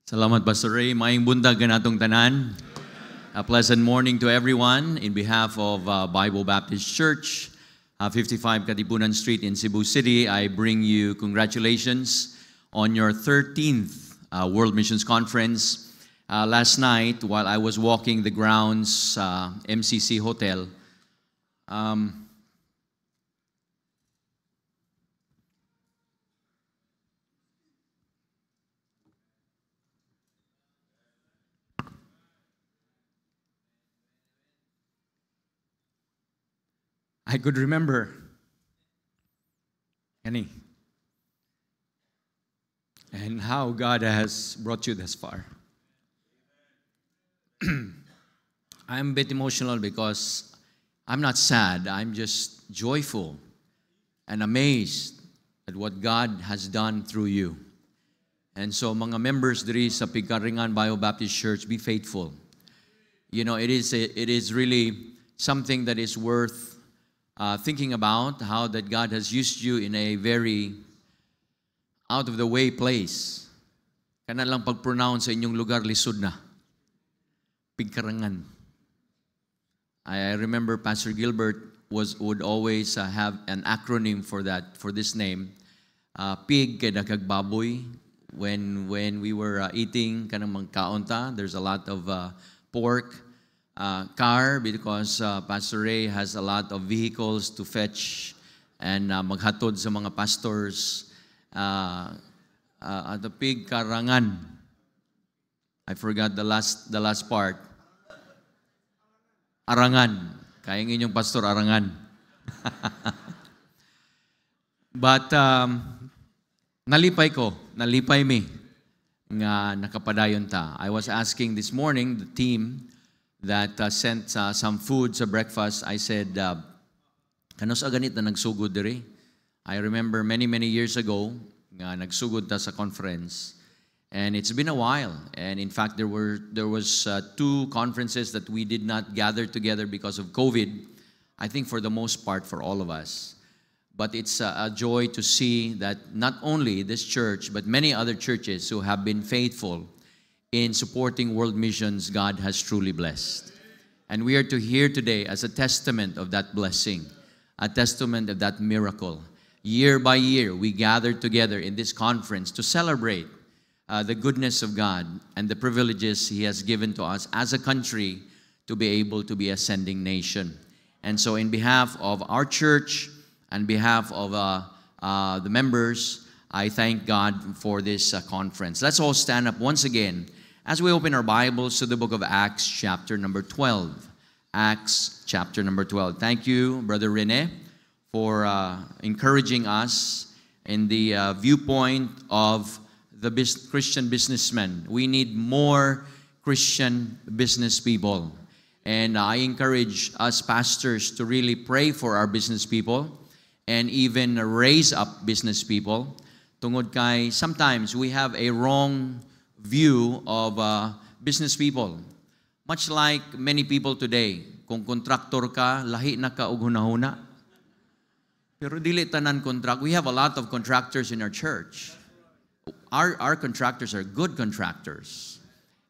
Salamat, Pastor Ray. Maayong buntag kanatong tanan. A pleasant morning to everyone. In behalf of Bible Baptist Church, 55 Katipunan Street in Cebu City, I bring you congratulations on your 13th World Missions Conference. Last night, while I was walking the grounds, MCC Hotel, I could remember, and how God has brought you this far. I'm a bit emotional because I'm not sad. I'm just joyful and amazed at what God has done through you. And so, mga members diri sa Pigkaringan Bio Baptist Church, be faithful. You know, it is really something that is worth thinking about, how that God has used you in a very out-of-the-way place. Kana lang pag-pronounce sa inyong lugar, lisod na. Pigkarangan. I remember Pastor Gilbert would always have an acronym for this name. Pig kay dakag baboy. When we were eating kanang magkaunta, there's a lot of pork. Car, because Pastor Ray has a lot of vehicles to fetch and maghatod sa mga pastors. At the Pigkarangan, I forgot the last part. Arangan. Kaya ng inyong pastor, Arangan. But nalipay mi nga nakapadayon ta. I was asking this morning the team that sent some food sa breakfast. I said, kanos aganit na nagsugod diri? I remember many years ago, nga nagsugod ta sa conference. And it's been a while. And in fact, there was 2 conferences that we did not gather together because of COVID. I think for the most part for all of us. But it's a joy to see that not only this church, but many other churches who have been faithful in supporting world missions, God has truly blessed. And we are to hear today as a testament of that blessing, a testament of that miracle. Year by year, we gather together in this conference to celebrate the goodness of God and the privileges He has given to us as a country to be able to be a sending nation. And so in behalf of our church and behalf of the members, I thank God for this conference. Let's all stand up once again as we open our Bibles to the book of Acts, chapter number 12. Acts, chapter number 12. Thank you, Brother Rene, for encouraging us in the viewpoint of the Christian businessmen. We need more Christian business people. And I encourage us pastors to really pray for our business people and even raise up business people. Tungod kay sometimes we have a wrong view of business people. Much like many people today, kung contractor ka, lahi na ka og hunahuna. Pero dili tanan contract. We have a lot of contractors in our church. Our contractors are good contractors.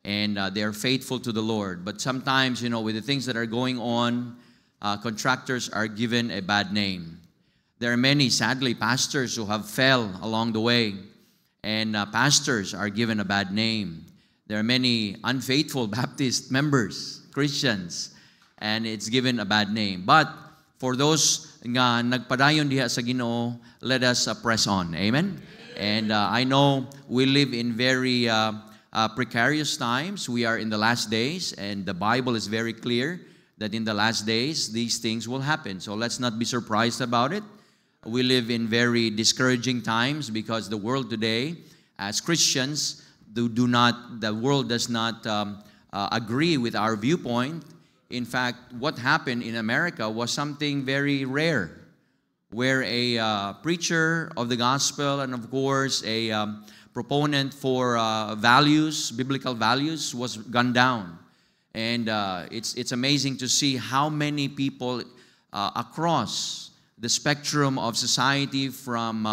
And they are faithful to the Lord. But sometimes, you know, with the things that are going on, contractors are given a bad name. There are many, sadly, pastors who have fell along the way. And pastors are given a bad name. There are many unfaithful Baptist members, Christians, and it's given a bad name. But for those nga nagpadayon diha sa Ginoo, let us press on. Amen? And I know we live in very precarious times. We are in the last days, and the Bible is very clear that in the last days, these things will happen. So let's not be surprised about it. We live in very discouraging times because the world today, as Christians, the world does not agree with our viewpoint. In fact, what happened in America was something very rare, where a preacher of the gospel and of course a proponent for values, biblical values, was gunned down. And it's amazing to see how many people across the spectrum of society, from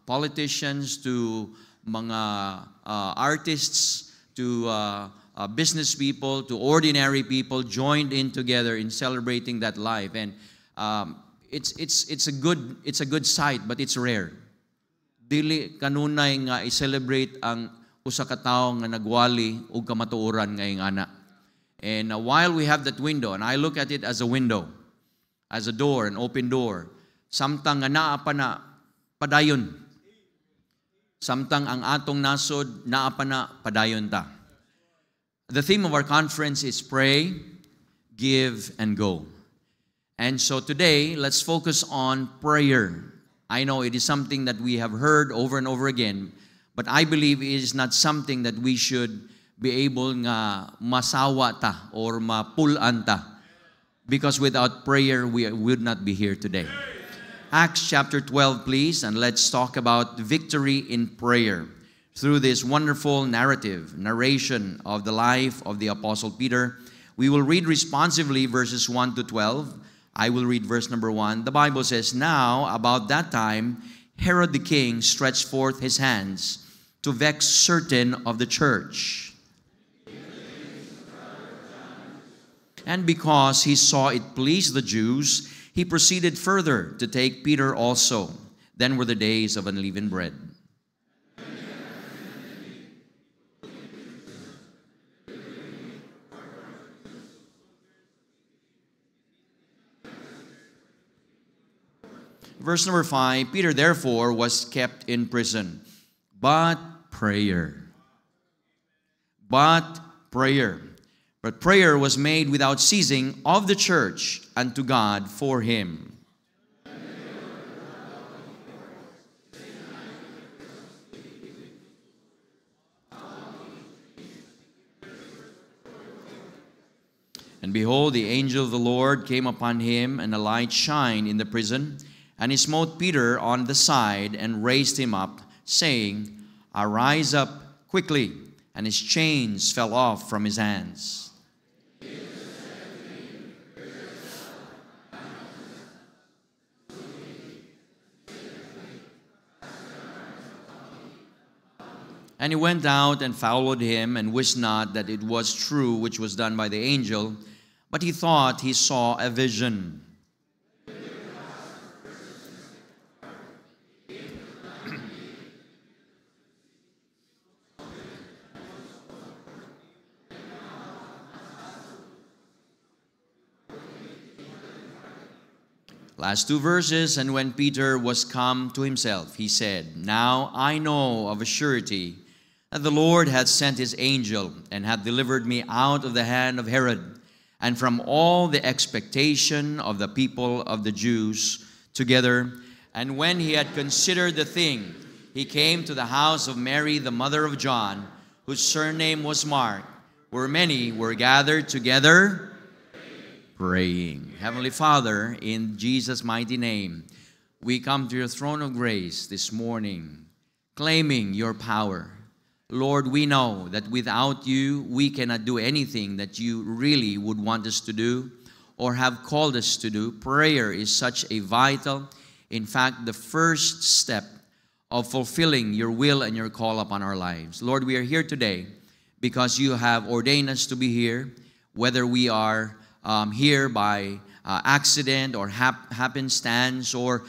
politicians to mga artists to business people, to ordinary people, joined in together in celebrating that life. And it's a good sight, but it's rare. Dili kanunay nga i-celebrate ang usa ka tawo nga nagwali og kamatuoran nga ingana. And while we have that window, and I look at it as a window, as a door, an open door, samtang nga naa pa na padayon. Samtang ang atong nasod naa pa na padayon ta. The theme of our conference is pray, give, and go. And so today, let's focus on prayer. I know it is something that we have heard over and over again, but I believe it is not something that we should be able nga masawa ta or mapulan ta. Because without prayer, we would not be here today. Acts chapter 12, please, and let's talk about victory in prayer through this wonderful narration of the life of the Apostle Peter. We will read responsively verses 1 to 12. I will read verse number 1. The Bible says, "Now, about that time, Herod the king stretched forth his hands to vex certain of the church. And because he saw it pleased the Jews, he proceeded further to take Peter also. Then were the days of unleavened bread." Verse number 5, "Peter therefore was kept in prison, but prayer was made without ceasing of the church unto God for him." "And behold, the angel of the Lord came upon him, and a light shined in the prison. And he smote Peter on the side and raised him up, saying, Arise up quickly. And his chains fell off from his hands. And he went out and followed him, and wist not that it was true which was done by the angel, but he thought he saw a vision. Last two verses, "And when Peter was come to himself, he said, Now I know of a surety that the Lord hath sent his angel, and hath delivered me out of the hand of Herod, and from all the expectation of the people of the Jews together. And when he had considered the thing, he came to the house of Mary, the mother of John, whose surname was Mark, where many were gathered together, praying." Heavenly Father, in Jesus' mighty name, we come to your throne of grace this morning, claiming your power. Lord, we know that without you, we cannot do anything that you really would want us to do or have called us to do. Prayer is such a vital, in fact, the first step of fulfilling your will and your call upon our lives. Lord, we are here today because you have ordained us to be here, whether we are here by accident or happenstance or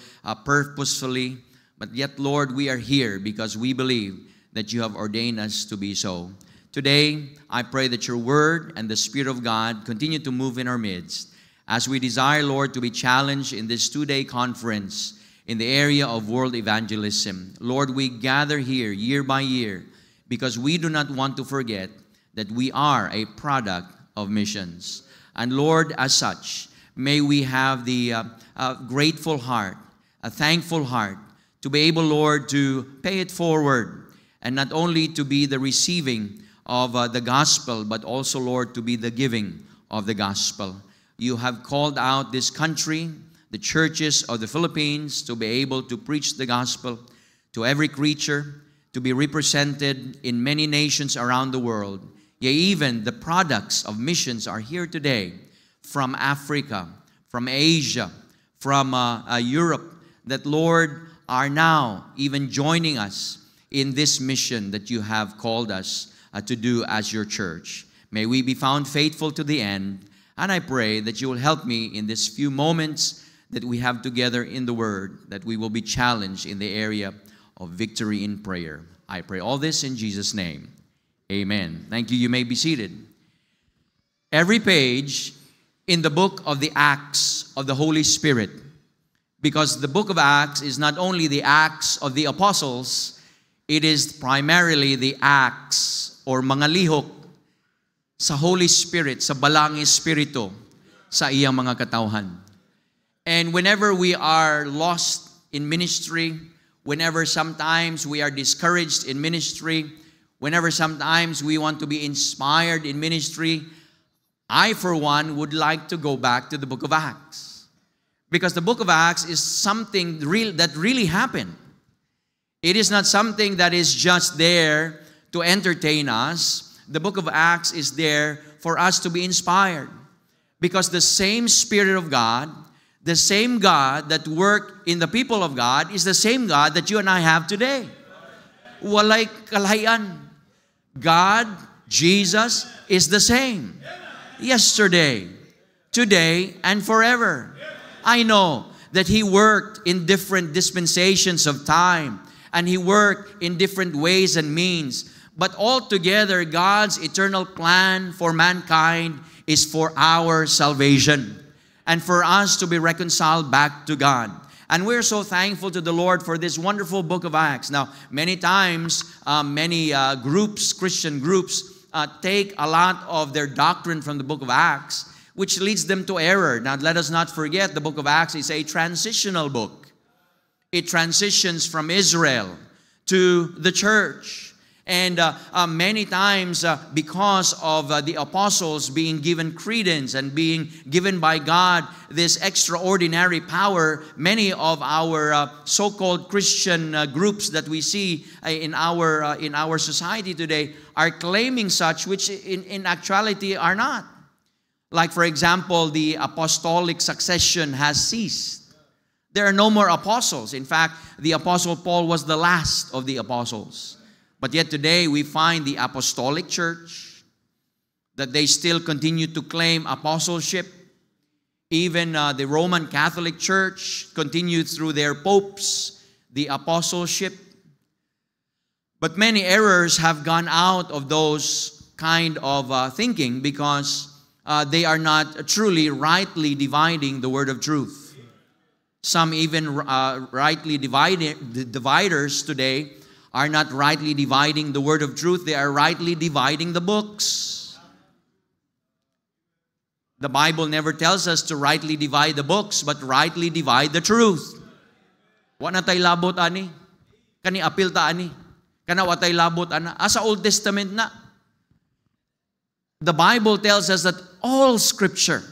purposefully. But yet, Lord, we are here because we believe that you have ordained us to be so. Today, I pray that your word and the Spirit of God continue to move in our midst as we desire, Lord, to be challenged in this two-day conference in the area of world evangelism. Lord, we gather here year by year because we do not want to forget that we are a product of missions. And Lord, as such, may we have the grateful heart, a thankful heart, to be able, Lord, to pay it forward, and not only to be the receiving of the gospel, but also, Lord, to be the giving of the gospel. You have called out this country, the churches of the Philippines, to be able to preach the gospel to every creature, to be represented in many nations around the world. Yea, even the products of missions are here today from Africa, from Asia, from Europe, that, Lord, are now even joining us in this mission that you have called us to do as your church. May we be found faithful to the end. And I pray that you will help me in these few moments that we have together in the Word, that we will be challenged in the area of victory in prayer. I pray all this in Jesus' name. Amen. Thank you. You may be seated. Every page in the book of the Acts of the Holy Spirit, because the book of Acts is not only the Acts of the Apostles, it is primarily the Acts or mga lihok sa Holy Spirit, sa Balang Espiritu, sa iyang mga katauhan. And whenever we are lost in ministry, whenever sometimes we are discouraged in ministry, whenever sometimes we want to be inspired in ministry, I, for one, would like to go back to the book of Acts. Because the book of Acts is something real that really happened. It is not something that is just there to entertain us. The book of Acts is there for us to be inspired. Because the same Spirit of God, the same God that worked in the people of God, is the same God that you and I have today. Walay kalahian. God, Jesus, is the same. Yesterday, today, and forever. I know that He worked in different dispensations of time, and He worked in different ways and means. But altogether, God's eternal plan for mankind is for our salvation and for us to be reconciled back to God. And we're so thankful to the Lord for this wonderful book of Acts. Now, many times, many groups, Christian groups, take a lot of their doctrine from the book of Acts, which leads them to error. Now, let us not forget the book of Acts is a transitional book. It transitions from Israel to the church. And many times, because of the apostles being given credence and being given by God this extraordinary power, many of our so-called Christian groups that we see in our society today are claiming such, which in actuality are not. Like, for example, the apostolic succession has ceased. There are no more apostles. In fact, the Apostle Paul was the last of the apostles. But yet today we find the apostolic church, that they still continue to claim apostleship. Even the Roman Catholic Church continued through their popes the apostleship. But many errors have gone out of those kind of thinking because they are not truly rightly dividing the word of truth. Some even rightly dividers today are not rightly dividing the word of truth. They are rightly dividing the books. The Bible never tells us to rightly divide the books, but rightly divide the truth. Wa na tay labot ani. Kani apil ta ani. Kana wa tay labot ana. Asa Old Testament na. The Bible tells us that all Scripture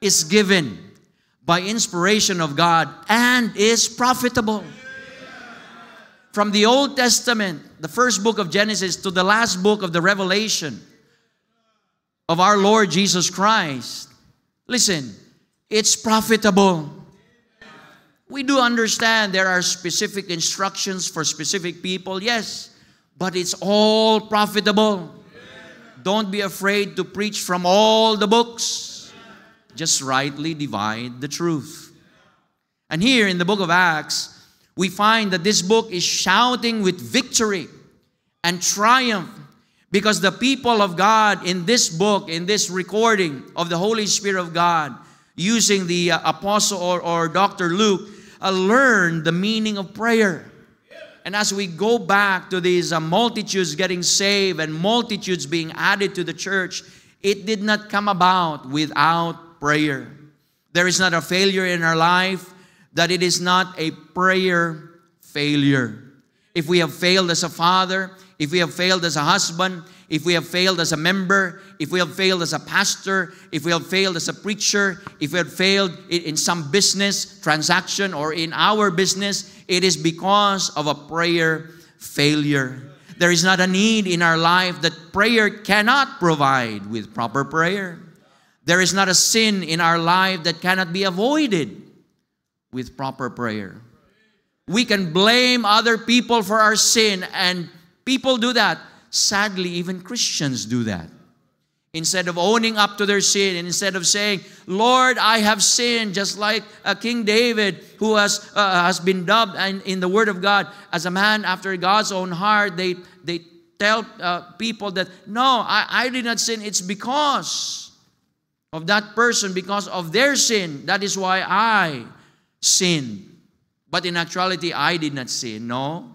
is given by inspiration of God and is profitable. From the Old Testament, the first book of Genesis, to the last book of the Revelation of our Lord Jesus Christ, listen, it's profitable. We do understand there are specific instructions for specific people, yes, but it's all profitable. Don't be afraid to preach from all the books. Just rightly divide the truth. And here in the book of Acts, we find that this book is shouting with victory and triumph because the people of God in this book, in this recording of the Holy Spirit of God, using the apostle or Dr. Luke, learned the meaning of prayer. And as we go back to these multitudes getting saved and multitudes being added to the church, it did not come about without prayer. There is not a failure in our life that it is not a prayer failure. If we have failed as a father, if we have failed as a husband, if we have failed as a member, if we have failed as a pastor, if we have failed as a preacher, if we have failed in some business transaction or in our business, it is because of a prayer failure. There is not a need in our life that prayer cannot provide with proper prayer. There is not a sin in our life that cannot be avoided with proper prayer. We can blame other people for our sin, and people do that. Sadly, even Christians do that. Instead of owning up to their sin, and instead of saying, Lord, I have sinned, just like King David, who has been dubbed in the Word of God as a man after God's own heart, they tell people that, no, I did not sin. It's because of that person, because of their sin. That is why I sinned. But in actuality, I did not sin. No.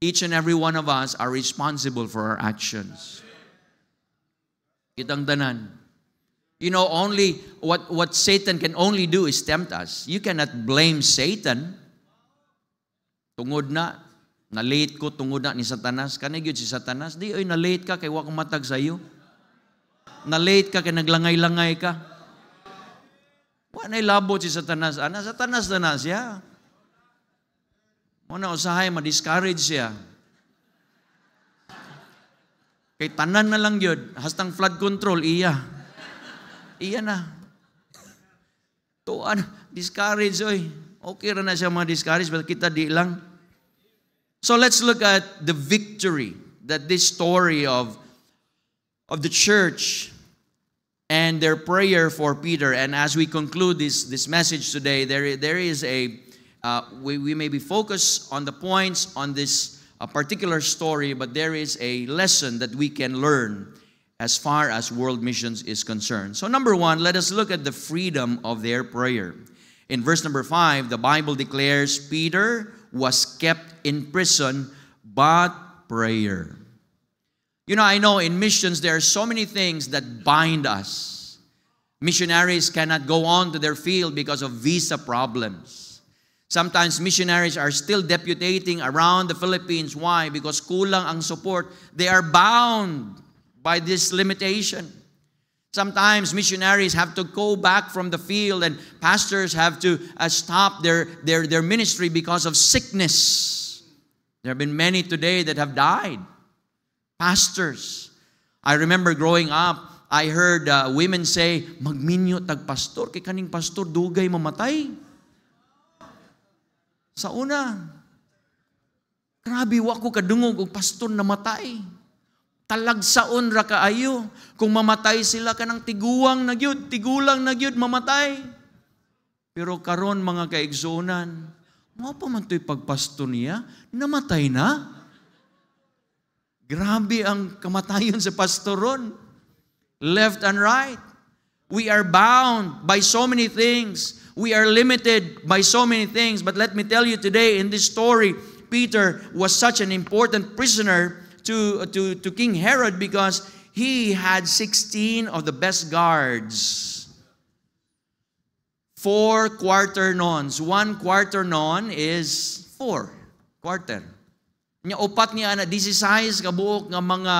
Each and every one of us are responsible for our actions. Kitang tanan. You know, only what Satan can only do is tempt us. You cannot blame Satan. Tungod na late ko tungod na ni Satanas. Kanay gyud si Satanas, di oy na late ka kay wa ko matag sayo. Na late ka kay naglangay-langay ka. Wa nay labot si Satanas. Ana Satanas na siya. Mo na usahay ma-discourage siya. Kay tanan na lang yun. Hastang flood control, iya na. Tuan, discourage, oy. Okay ra na siya ma-discourage, but kita di lang. So let's look at the victory that this story of the church and their prayer for Peter. And as we conclude this message today, there is we may be focused on the points on this particular story, but there is a lesson that we can learn as far as world missions is concerned. So number one, let us look at the freedom of their prayer. In verse number 5, the Bible declares Peter was kept in prison, but prayer. You know, I know in missions there are so many things that bind us. Missionaries cannot go on to their field because of visa problems. Sometimes missionaries are still deputating around the Philippines. Why? Because kulang ang support. They are bound by this limitation. Sometimes missionaries have to go back from the field, and pastors have to stop their ministry because of sickness. There have been many today that have died. Pastors. I remember growing up, I heard women say, magminyo tag pastor, kay kaning pastor dugay mamatay. Sa una, grabe wa ko kadungog og pastor namatay. Talagsaon ra kaayo. Kung mamatay sila kanang tigulang na gyud mamatay. Pero karon mga kaigsunan, mo pa man to'y pagpasto niya, namatay na. Grabe ang kamatayon sa pastoron. Left and right. We are bound by so many things. We are limited by so many things. But let me tell you today, in this story, Peter was such an important prisoner to King Herod because he had 16 of the best guards. 4 quaternons. 1 quaternon is 4 quarter. Nya upat niya na 16 kabuok nga mga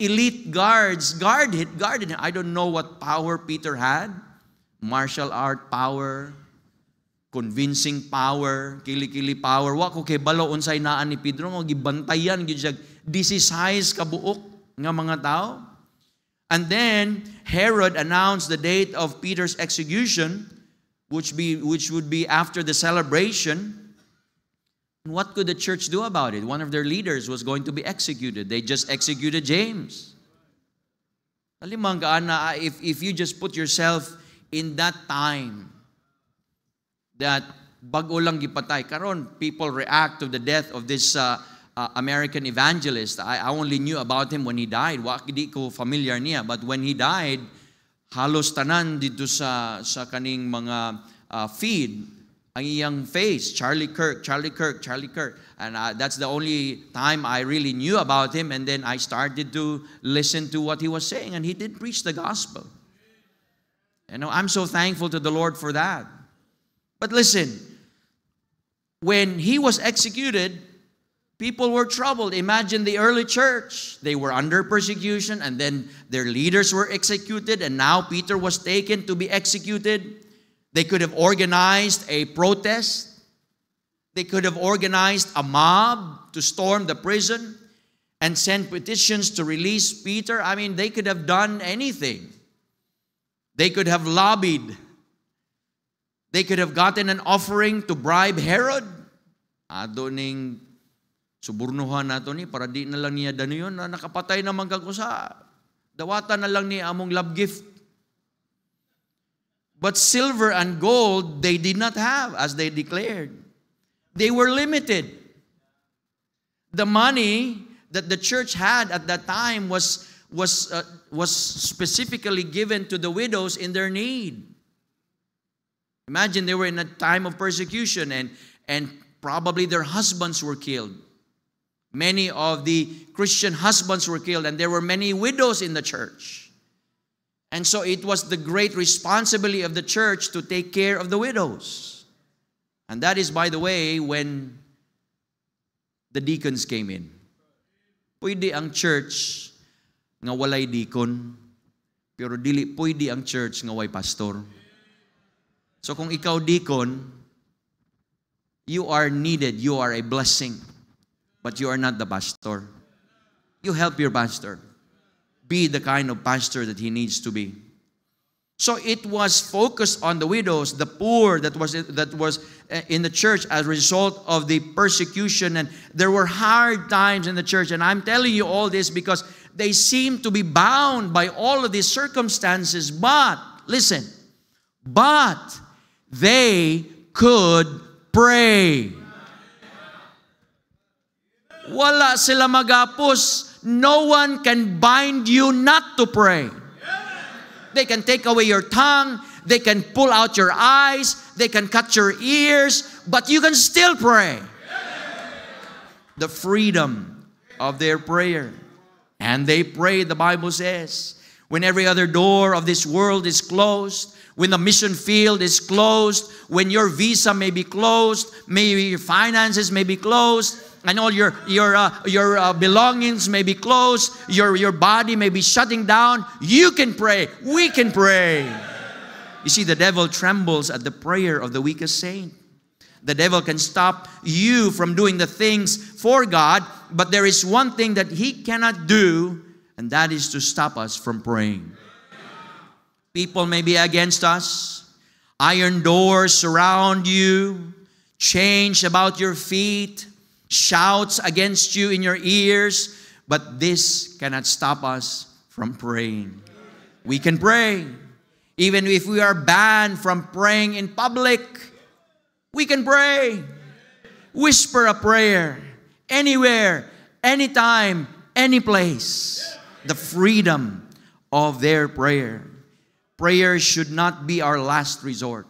elite guards. Guarded. I don't know what power Peter had. Martial art power, convincing power, kili-kili power. Wa ko kay balo unsay naan ni Pedro mo gibantayan gyud siya 16 kabuok nga mga tao. And then Herod announced the date of Peter's execution, which would be after the celebration. What could the church do about it? One of their leaders was going to be executed. They just executed James. Alimang gaana, if you just put yourself in that time, that bago lang gipatay. Karon, people react to the death of this American evangelist. I only knew about him when he died. Di ko familiar niya. But when he died, halos tanan dito sa kaning mga feed, ang iyang face, Charlie Kirk. And that's the only time I really knew about him. And then I started to listen to what he was saying. And he did preach the gospel. You know, I'm so thankful to the Lord for that. But listen, when he was executed, people were troubled. Imagine the early church. They were under persecution, and then their leaders were executed, and now Peter was taken to be executed. They could have organized a protest. They could have organized a mob to storm the prison and send petitions to release Peter. I mean, they could have done anything. They could have lobbied They could have gotten an offering to bribe Herod. Ado ning suburnuhan nato ni para di na lang niya dano yun na nakapatay naman kagusa. Dawatan na lang niya among love gift. But silver and gold they did not have as they declared. They were limited. The money that the church had at that time was specifically given to the widows in their need. Imagine they were in a time of persecution and probably their husbands were killed. Many of the Christian husbands were killed, and there were many widows in the church. And so it was the great responsibility of the church to take care of the widows. And that is, by the way, when the deacons came in. Pwede ang church nga walay deacon, pero dili pwede ang church nga way pastor. So kung ikaw deacon, you are needed, you are a blessing, but you are not the pastor. You help your pastor. Be the kind of pastor that he needs to be. So it was focused on the widows, the poor that was in the church as a result of the persecution, and there were hard times in the church. And I'm telling you all this because they seem to be bound by all of these circumstances. But listen, but they could pray. Wala sila magapos. No one can bind you not to pray. They can take away your tongue. They can pull out your eyes. They can cut your ears. But you can still pray. The freedom of their prayer. And they pray, the Bible says, when every other door of this world is closed, when the mission field is closed, when your visa may be closed, maybe your finances may be closed, and all your belongings may be closed, your body may be shutting down, you can pray. We can pray. You see, the devil trembles at the prayer of the weakest saint. The devil can stop you from doing the things for God, but there is one thing that he cannot do, and that is to stop us from praying. People may be against us. Iron doors surround you. Chains about your feet. Shouts against you in your ears. But this cannot stop us from praying. We can pray. Even if we are banned from praying in public, we can pray. Whisper a prayer. Anywhere, anytime, any place. The freedom of their prayer. Prayer should not be our last resort.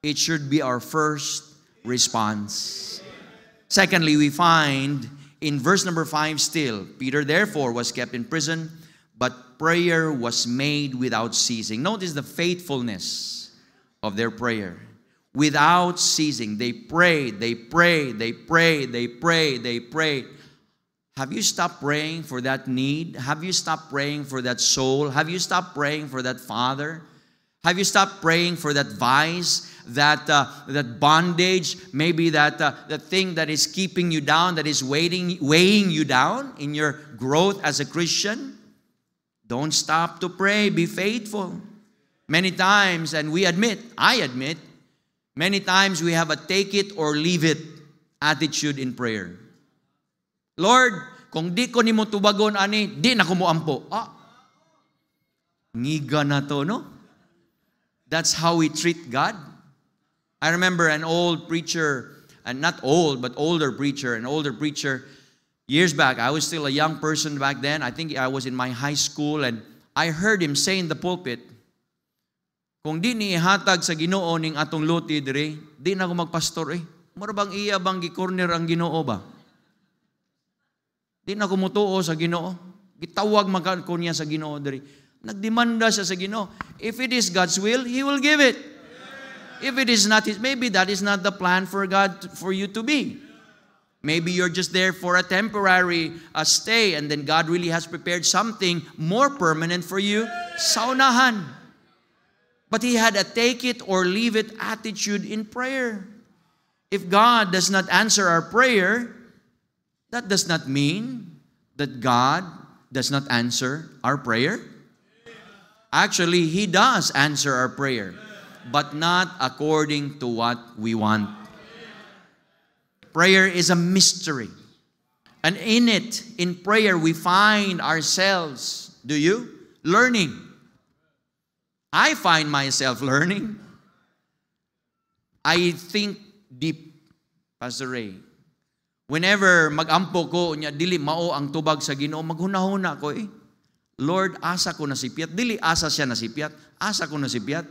It should be our first response. Secondly, we find in verse number 5 still, Peter therefore was kept in prison, but prayer was made without ceasing. Notice the faithfulness of their prayer. Without ceasing. They prayed, they prayed, they prayed, they prayed, they prayed. Have you stopped praying for that need? Have you stopped praying for that soul? Have you stopped praying for that father? Have you stopped praying for that vice, that bondage, maybe that thing that is keeping you down, that is weighing you down in your growth as a Christian? Don't stop to pray. Be faithful. Many times, and I admit, many times we have a take it or leave it attitude in prayer. Lord, kung di ko nimo tubagon ani, di na ko moampo. Ngiga na to, no? That's how we treat God. I remember an old preacher, and not old, but older preacher, years back. I was still a young person back then. I think I was in my high school, and I heard him say in the pulpit, kung di ni ihatag sa Ginoo ning atong luti dire, di na ko magpastor eh. Mura bang iya bang gi-corner ang Ginoo ba? Di na kumutuo sa Ginoo. Gitawag magkakon niya sa Ginoo diri. Nagdemanda siya sa Ginoo. If it is God's will, He will give it. If it is not His, maybe that is not the plan for God for you to be. Maybe you're just there for a temporary stay, and then God really has prepared something more permanent for you sa unahan. But he had a take it or leave it attitude in prayer. If God does not answer our prayer, that does not mean that God does not answer our prayer. Actually, He does answer our prayer. but not according to what we want. Prayer is a mystery. And in prayer, we find ourselves, do you? Learning. I find myself learning. I think deep, Pastor Ray. Whenever mag-ampo ko, dili mao ang tubag sa Ginoo, maghuna-huna ko eh. Lord, asa ko nasipyat. Dili asa siya nasipyat. Asa ko nasipyat.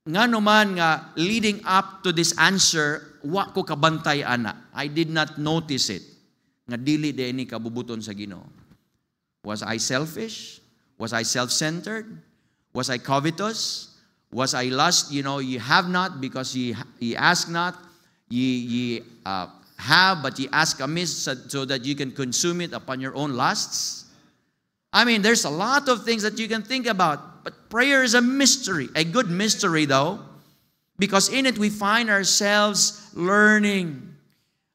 Nga naman nga, leading up to this answer, wa ko kabantay ana. I did not notice it. Nga dili de ni kabubuton sa Ginoo. Was I selfish? Was I self-centered? Was I covetous? Was I lust? You have not because ye ask not. Ye have, but ye ask amiss so that you can consume it upon your own lusts. I mean, there's a lot of things that you can think about. But prayer is a mystery. A good mystery, though. Because in it we find ourselves learning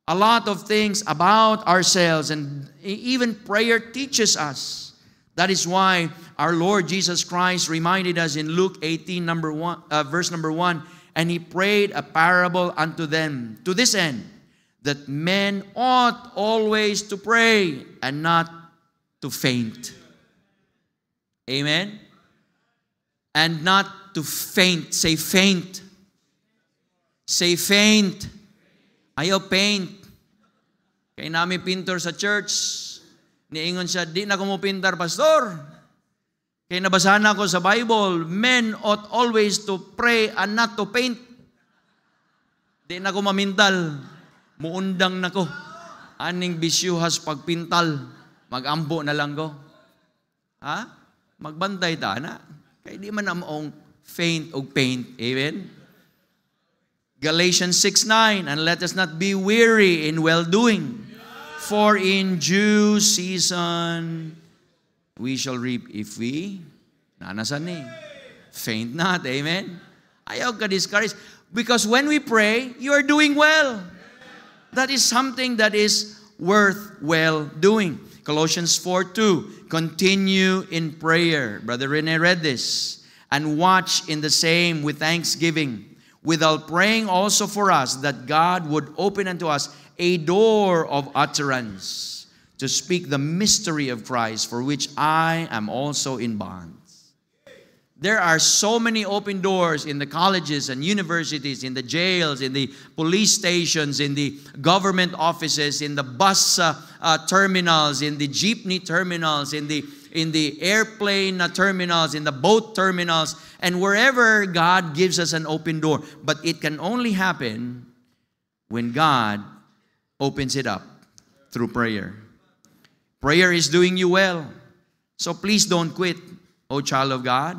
a lot of things about ourselves. And even prayer teaches us. That is why our Lord Jesus Christ reminded us in Luke 18, verse number 1, and He prayed a parable unto them, to this end, that men ought always to pray and not to faint. Amen? And not to faint. Say faint. Say faint. Ayaw paint. Kaya namin pintor sa church. Niingon siya, di na ko mo pintar, pastor. Kaya nabasa na ko sa Bible, men ought always to pray and not to paint. Di na ko mamintal. Muundang na ko. Aning bisyuhas pagpintal. Magambo na lang ko. Ha? Magbantay ta na. Kaya di man among faint o paint. Amen? Galatians 6:9, and let us not be weary in well-doing. For in due season we shall reap if we nanasan ni. Faint not. Amen? Ayaw ka discouraged. Because when we pray, you are doing well. That is something that is worth well doing. Colossians 4:2, continue in prayer. Brother Rene read this. And watch in the same with thanksgiving, without praying also for us, that God would open unto us a door of utterance to speak the mystery of Christ, for which I am also in bonds. There are so many open doors in the colleges and universities, in the jails, in the police stations, in the government offices, in the bus terminals, in the jeepney terminals, in the airplane terminals, in the boat terminals, and wherever God gives us an open door. But it can only happen when God opens it up through prayer. Prayer is doing you well. So please don't quit, O child of God.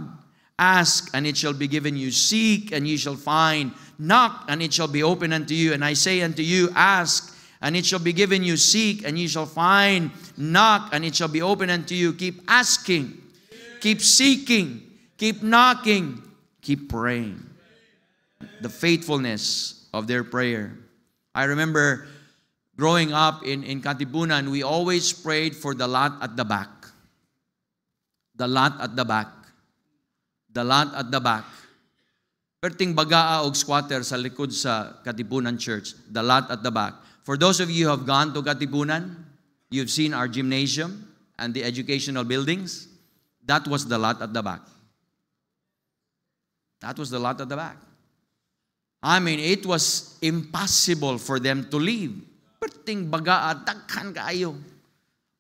Ask, and it shall be given you. Seek, and ye shall find. Knock, and it shall be opened unto you. And I say unto you, ask, and it shall be given you. Seek, and ye shall find. Knock, and it shall be opened unto you. Keep asking. Keep seeking. Keep knocking. Keep praying. The faithfulness of their prayer. I remember growing up in Katipunan, we always prayed for the lot at the back. The lot at the back. The lot at the back. Perting bagaa og squatter sa likod sa Katipunan Church. The lot at the back. For those of you who have gone to Katipunan, you've seen our gymnasium and the educational buildings. That was the lot at the back. That was the lot at the back. I mean, it was impossible for them to leave. Perting bagaa, daghan kaayo.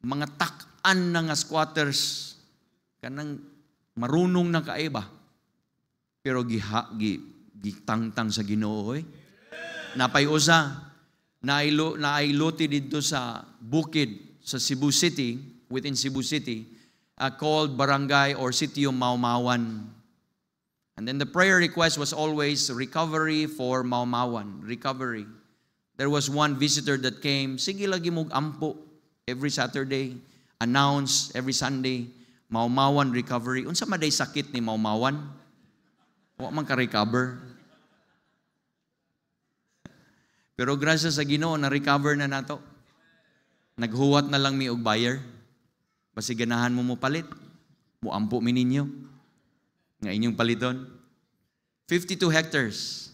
Mga tak-an na nga squatters. Kanang marunong na kaiba. Pero gitangtang sa Ginoo. Napay-usa. Nailoti dito sa bukid sa Cebu City, within Cebu City, called Barangay or Sitio Maumawan. And then the prayer request was always recovery for Maumawan. Recovery. There was one visitor that came, sige lagi mong ampo every Saturday, announce every Sunday, Maumawan recovery. Unsa maday sakit ni Maumawan? Wa man ka-recover. Pero gracias sa Ginoo na-recover na nato. Naghuwat na lang mi og buyer. Basi ganahan mo palit. Muampo mi ninyo. nga inyong paliton. 52 hectares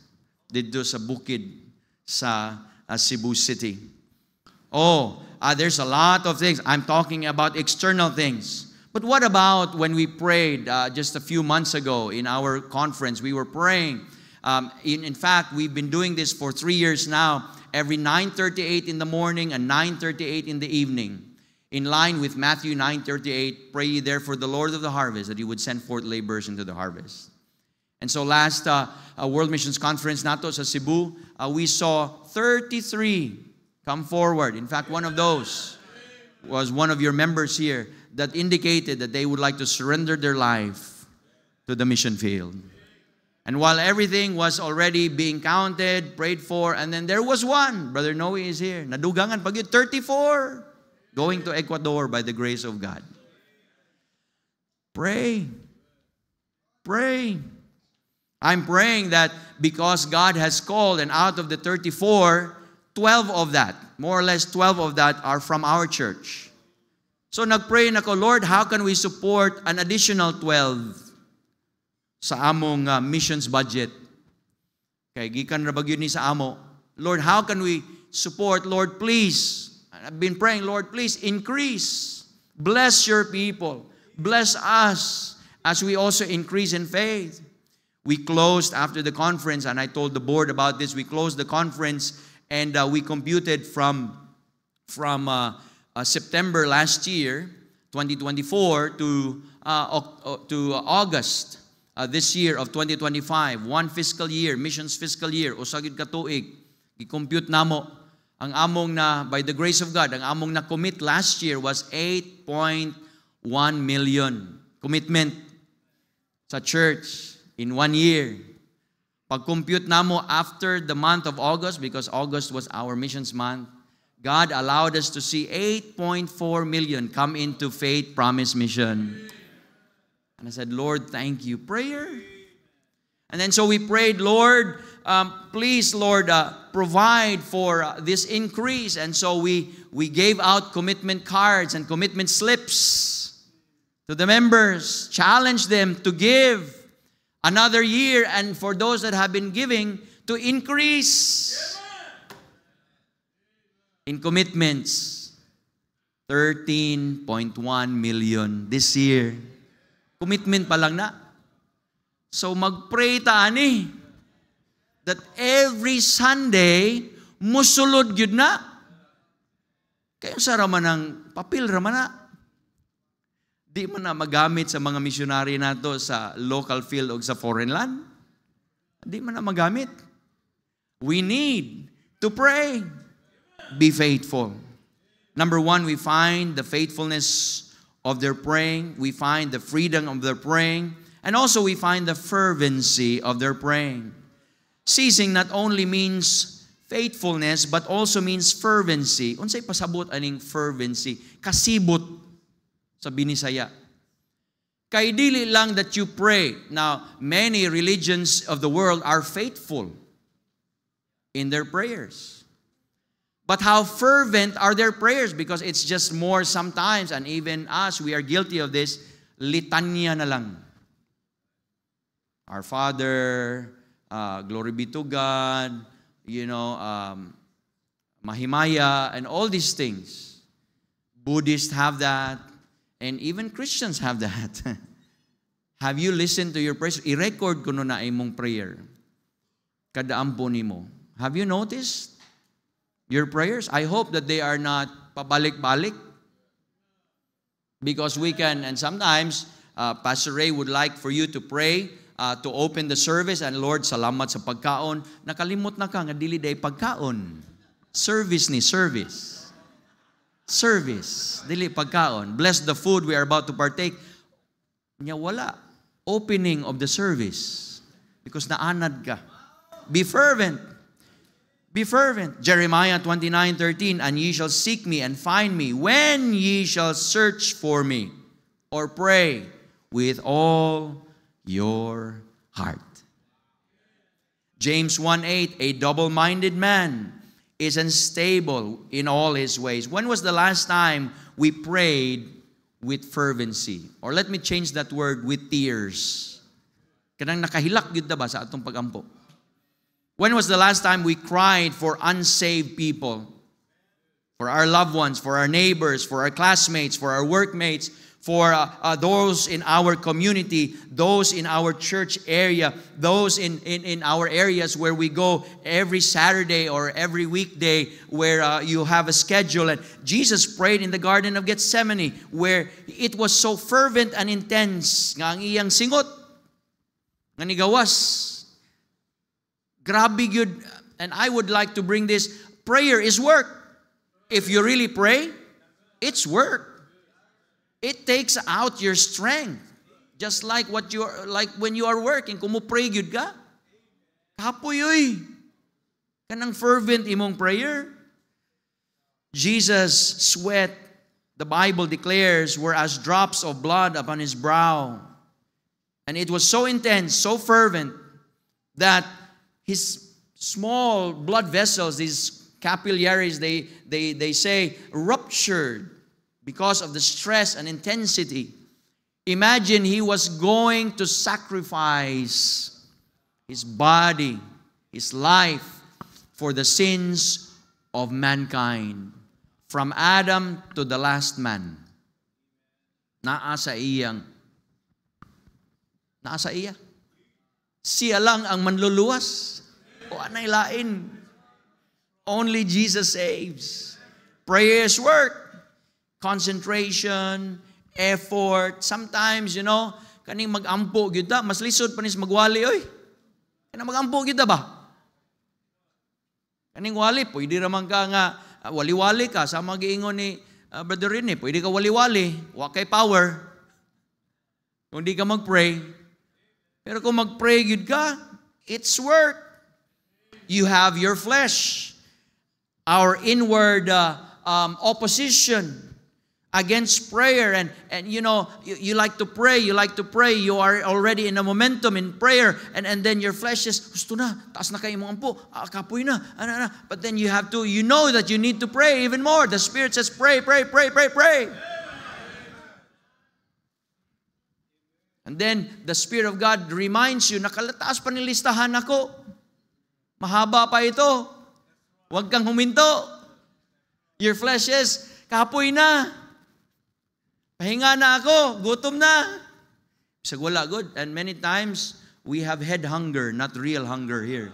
dito sa bukid sa Cebu City. There's a lot of things. I'm talking about external things. But what about when we prayed just a few months ago in our conference? We were praying. In fact, we've been doing this for 3 years now. Every 9:38 in the morning and 9:38 in the evening. In line with Matthew 9:38, pray ye therefore the Lord of the harvest, that He would send forth laborers into the harvest. And so last World Missions Conference nato sa Cebu, we saw 33 come forward. In fact, one of those was one of your members here that indicated that they would like to surrender their life to the mission field. And while everything was already being counted, prayed for, and then there was one, Brother Noe is here, nadugangan pag 34, going to Ecuador by the grace of God. Pray. Pray. I'm praying that because God has called, and out of the 34, 12 of that, more or less 12 of that are from our church. So nagpray nako, Lord, how can we support an additional 12 sa among missions budget? Kay gikan ra bagyo ni sa amo. Lord, how can we support? Lord, please. I've been praying, Lord, please increase. Bless your people. Bless us as we also increase in faith. We closed after the conference, and I told the board about this. We closed the conference, and we computed from September last year, 2024, to August this year of 2025. One fiscal year, missions fiscal year, usagid ka tuig. I-compute namo ang among na, by the grace of God, ang among na commit last year was 8.1 million commitment sa church in 1 year. Pag-compute namo after the month of August, because August was our missions month, God allowed us to see 8.4 million come into Faith Promise Mission. And I said, Lord, thank you. Prayer. And then so we prayed, Lord, please, Lord, provide for this increase. And so we gave out commitment cards and commitment slips to the members, challenged them to give another year, and for those that have been giving, to increase in commitments. 13.1 million this year. Commitment pa lang na. So magpray ta ani that every Sunday musulod gyud na. Kaya sa raman ng papel raman na. Di man na magamit sa mga missionary nato sa local field o sa foreign land. Di man na magamit. We need to pray. Be faithful. Number one, we find the faithfulness of their praying. We find the freedom of their praying. And also we find the fervency of their praying. Ceasing not only means faithfulness, but also means fervency. Unsay pasabot aning fervency? Kasibot sa Binisaya. Kay dili lang that you pray. Now, many religions of the world are faithful in their prayers. But how fervent are their prayers? Because it's just more sometimes, and even us, we are guilty of this, litanya na lang. Our Father, glory be to God, Mahimaya, and all these things. Buddhists have that, and even Christians have that. Have you listened to your prayers? I-record ko na imong prayer. Kadaampo nimo. Have you noticed your prayers? I hope that they are not pabalik-balik. Because we can, and sometimes, Pastor Ray would like for you to pray to open the service, and Lord, salamat sa pagkaon. Nakalimot na ka, nga dili day pagkaon. Service ni, service. Service, dili pagkaon. Bless the food we are about to partake. Nya wala. Opening of the service. Because naanad ka. Be fervent. Be fervent. Jeremiah 29:13, and ye shall seek me and find me when ye shall search for me, or pray with all your heart. James 1:8, a double-minded man is unstable in all his ways. When was the last time we prayed with fervency? Or let me change that word, with tears. Kanang nakahilak gyud ta ba sa atong pagampo? When was the last time we cried for unsaved people? For our loved ones, for our neighbors, for our classmates, for our workmates, for those in our community, those in our church area, those in our areas where we go every Saturday or every weekday, where you have a schedule. And Jesus prayed in the Garden of Gethsemane, where it was so fervent and intense nga ang iyang singot nga nigawas. Grabe gyud. And I would like to bring this. Prayer is work. If you really pray, it's work. It takes out your strength. Just like when you are working, kung mo pray gyud ka, kapoy oy. Kanang fervent imong prayer. Jesus' sweat, the Bible declares, were as drops of blood upon his brow. And it was so intense, so fervent, that his small blood vessels, these capillaries, they say, ruptured because of the stress and intensity. Imagine he was going to sacrifice his body, his life, for the sins of mankind. From Adam to the last man. Naa sa iya. Siya lang ang manluluwas. O anay lain. Only Jesus saves. Prayer is work. Concentration, effort. Sometimes, kaning mag-ampo gyud mas lisod pa nis magwali oy. Kana mag-ampo gyud ba? Kaning wali, pwede raman ka nga wali-wali ka sa magiingon ni Brother Rene, pwede ka wali-wali, wa kay power. Kung di ka mag-pray. Pero kung mag-pray gyud ka, it's work. You have your flesh, our inward opposition against prayer, and you like to pray, you are already in a momentum in prayer, and then your flesh says, gusto na, taas na kayo mong ampo, kapoy na, but then you have to, you know that you need to pray even more. The Spirit says, pray. And then the Spirit of God reminds you, nakalataas pa nilistahan ako, mahaba pa ito, huwag kang huminto. Your flesh says, kapoy na, pahinga na ako, gutom na. Bisag wala good. And many times, we have head hunger, not real hunger here.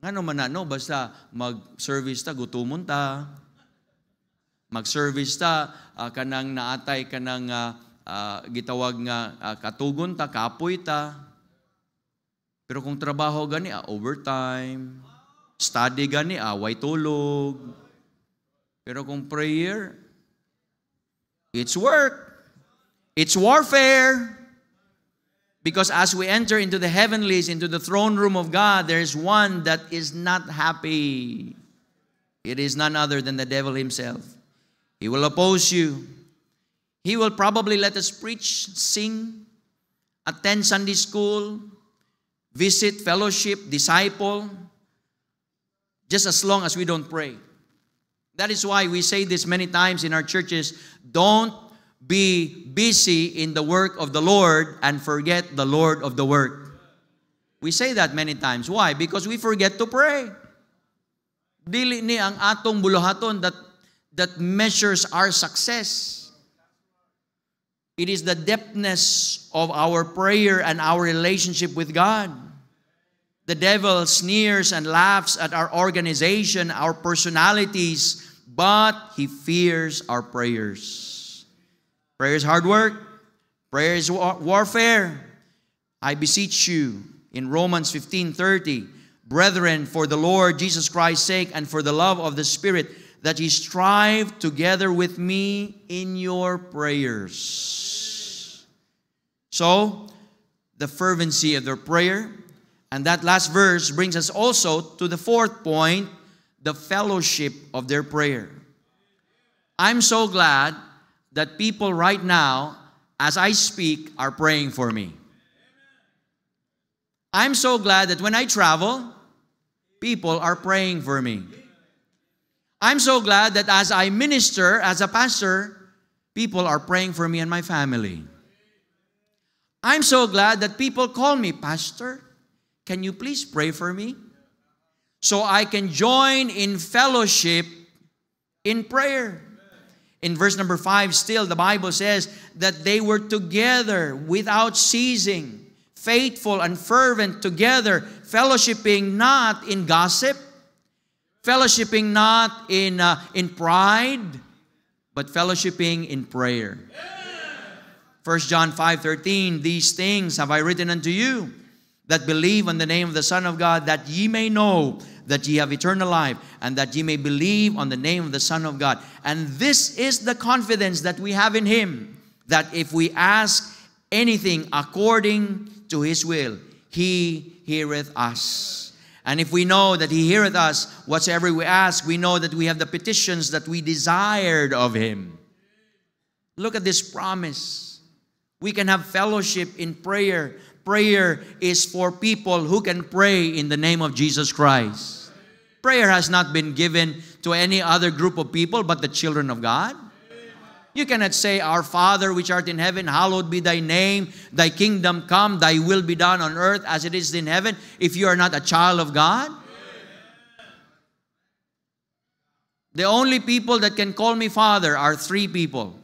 Ngano man basta mag-service ta, gutomon ta. Mag-service ta, kanang naatay, kanang gitawag nga katugon ta, kapoy ta. Pero kung trabaho gani, overtime. Study gani, way tulog. Pero kung prayer, it's work. It's warfare. Because as we enter into the heavenlies, into the throne room of God, there is one that is not happy. It is none other than the devil himself. He will oppose you. He will probably let us preach, sing, attend Sunday school, visit, fellowship, disciple, just as long as we don't pray. That is why we say this many times in our churches, don't be busy in the work of the Lord and forget the Lord of the work. We say that many times. Why? Because we forget to pray. Dili ni ang atong buluhaton that measures our success. It is the depthness of our prayer and our relationship with God. The devil sneers and laughs at our organization, our personalities, but he fears our prayers. Prayer is hard work. Prayer is warfare. I beseech you in Romans 15:30, brethren, for the Lord Jesus Christ's sake and for the love of the Spirit, that ye strive together with me in your prayers. So, the fervency of their prayer. And that last verse brings us also to the fourth point, the fellowship of their prayer. I'm so glad that people right now, as I speak, are praying for me. I'm so glad that when I travel, people are praying for me. I'm so glad that as I minister, as a pastor, people are praying for me and my family. I'm so glad that people call me, Pastor, can you please pray for me? So I can join in fellowship in prayer. In verse number 5 still, the Bible says that they were together without ceasing, faithful and fervent together, fellowshipping not in gossip, fellowshipping not in pride, but fellowshipping in prayer. 1 John 5:13, these things have I written unto you, that believe on the name of the Son of God, that ye may know that ye have eternal life, and that ye may believe on the name of the Son of God. And this is the confidence that we have in Him, that if we ask anything according to His will, He heareth us. And if we know that He heareth us, whatsoever we ask, we know that we have the petitions that we desired of Him. Look at this promise. We can have fellowship in prayer. Prayer is for people who can pray in the name of Jesus Christ. Prayer has not been given to any other group of people but the children of God. You cannot say, Our Father which art in heaven, hallowed be thy name, thy kingdom come, thy will be done on earth as it is in heaven, if you are not a child of God. The only people that can call me Father are 3 people.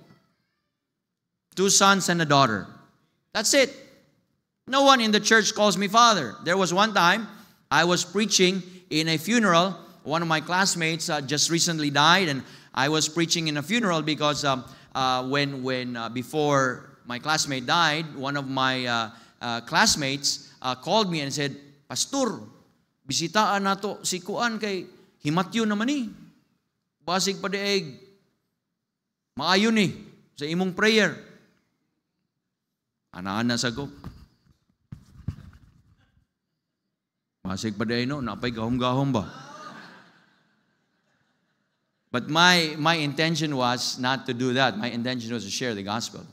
2 sons and a daughter. That's it. No one in the church calls me Father. There was one time I was preaching in a funeral. One of my classmates just recently died, and I was preaching in a funeral because before my classmate died, one of my classmates called me and said, Pastor, bisitaan nato si Kuan kay himatyo naman ni. Basig pa deeg. Maayo ni sa imong prayer. Ana-ana sago. Basig pa deeg no, napay gahom-gahom ba? But my intention was not to do that. My intention was to share the gospel.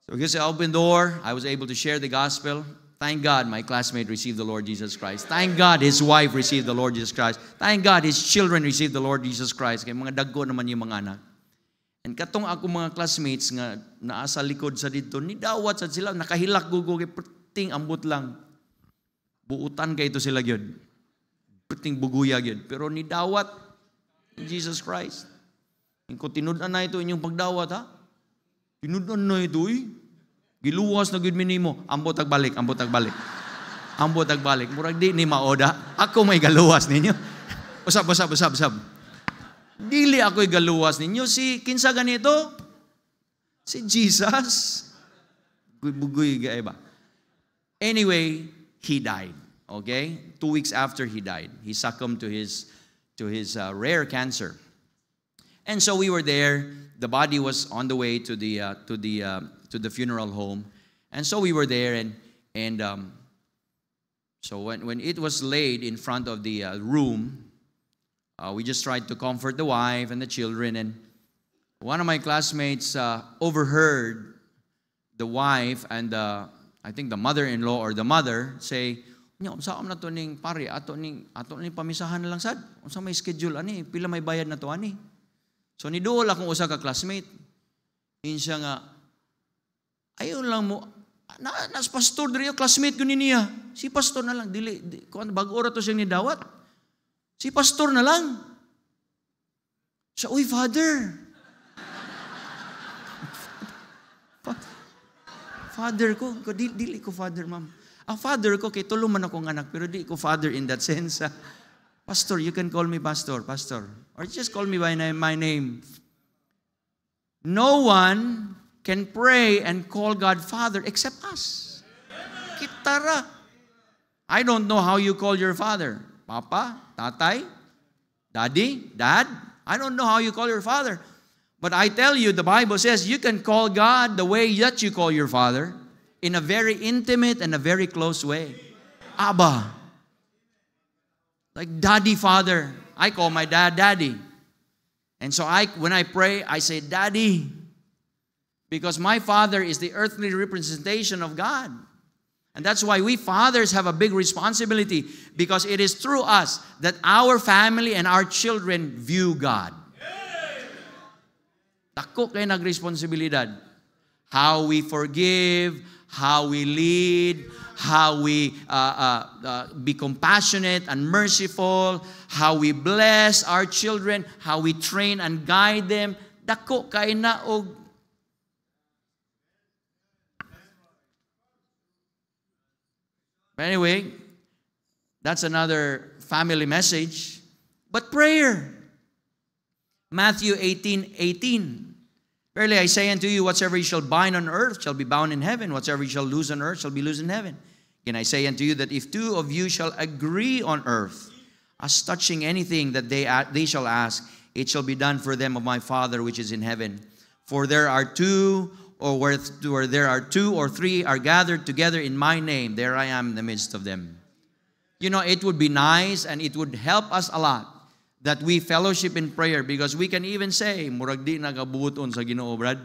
So because I opened the door, I was able to share the gospel. Thank God my classmate received the Lord Jesus Christ. Thank God his wife received the Lord Jesus Christ. Thank God his children received the Lord Jesus Christ. Kaya mga dagko naman yung mga anak. And katong ako mga classmates nga naa sa likod sa dito, ni dawat sa sila, nakahilak gugo kay perting ambot lang. Buutan kay ito sila gyud. Perting buguya gyud. Pero ni dawat Jesus Christ. Kung tinud-an na ito inyong pagdawat ha. Tinud-an na ito eh. Giluwas na gud minimo, ambot agbalik, ambot agbalik. Ambot agbalik. Murag di ni maoda. Ako may galuwas ninyo. Usab. Dili ako'y galuwas ninyo. Si kinsa ganito? Si Jesus. Bugoy gay ba? Anyway, he died. Okay? 2 weeks after he died, he succumbed to his rare cancer. And so we were there. The body was on the way to the funeral home, and so we were there, and so when it was laid in front of the room, we just tried to comfort the wife and the children, and one of my classmates overheard the wife and I think the mother-in-law or the mother say, "Nya unsa na to ning pare ato ning pamisahan na lang sad. Unsa may schedule ani? Pila may bayad na to ani?" So niduol akong usa ka classmate. Insya nga, ayaw lang mo, nas pastor diri classmate ko niya. Si pastor na lang, kung bago ora to siyang nidawat. Si pastor na lang. Siya, uy, father. Father ko, dili ko father, ma'am. Ang father ko, kay tulong man akong anak, pero di ko father in that sense. Pastor, you can call me pastor. Or just call me by my name. No one can pray and call God Father except us. Kitara. I don't know how you call your father. Papa, tatay, daddy, dad. I don't know how you call your father. But I tell you, the Bible says you can call God the way that you call your father, in a very intimate and a very close way. Abba. Like daddy, father. I call my dad daddy. And so when I pray, I say daddy. Because my father is the earthly representation of God. And that's why we fathers have a big responsibility, because it is through us that our family and our children view God. Dako kay nagresponsibilidad. How we forgive, how we lead, how we be compassionate and merciful, how we bless our children, how we train and guide them. Dako kay na og anyway, that's another family message. But prayer. Matthew 18:18. Verily I say unto you, whatsoever you shall bind on earth shall be bound in heaven. Whatsoever you shall loose on earth shall be loosed in heaven. Again I say unto you that if two of you shall agree on earth, as touching anything that they shall ask, it shall be done for them of my Father which is in heaven. For there are two, or where there are two or three are gathered together in my name, there I am in the midst of them. You know, it would be nice and it would help us a lot that we fellowship in prayer, because we can even say, murag di nagabuton sa Ginoo, Brad.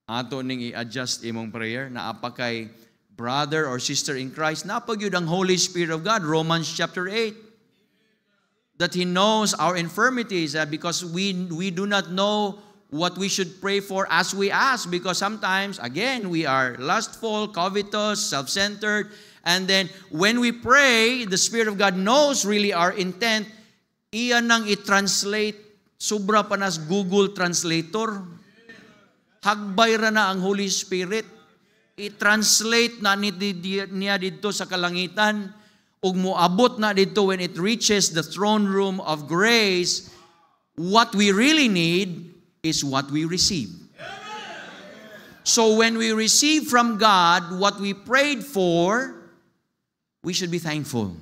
Ato ning i-adjust imong prayer na apa kay brother or sister in Christ, napag yun ang Holy Spirit of God, Romans chapter 8. That He knows our infirmities, because we do not know what we should pray for as we ask, because sometimes, again, we are lustful, covetous, self-centered, and then when we pray, the Spirit of God knows really our intent. Iyan nang i-translate, sobra pa nas Google Translator. Hagbay ra na ang Holy Spirit. I-translate na niya dito sa kalangitan, ug moabot na dito when it reaches the throne room of grace. What we really need is what we receive. So when we receive from God what we prayed for, we should be thankful.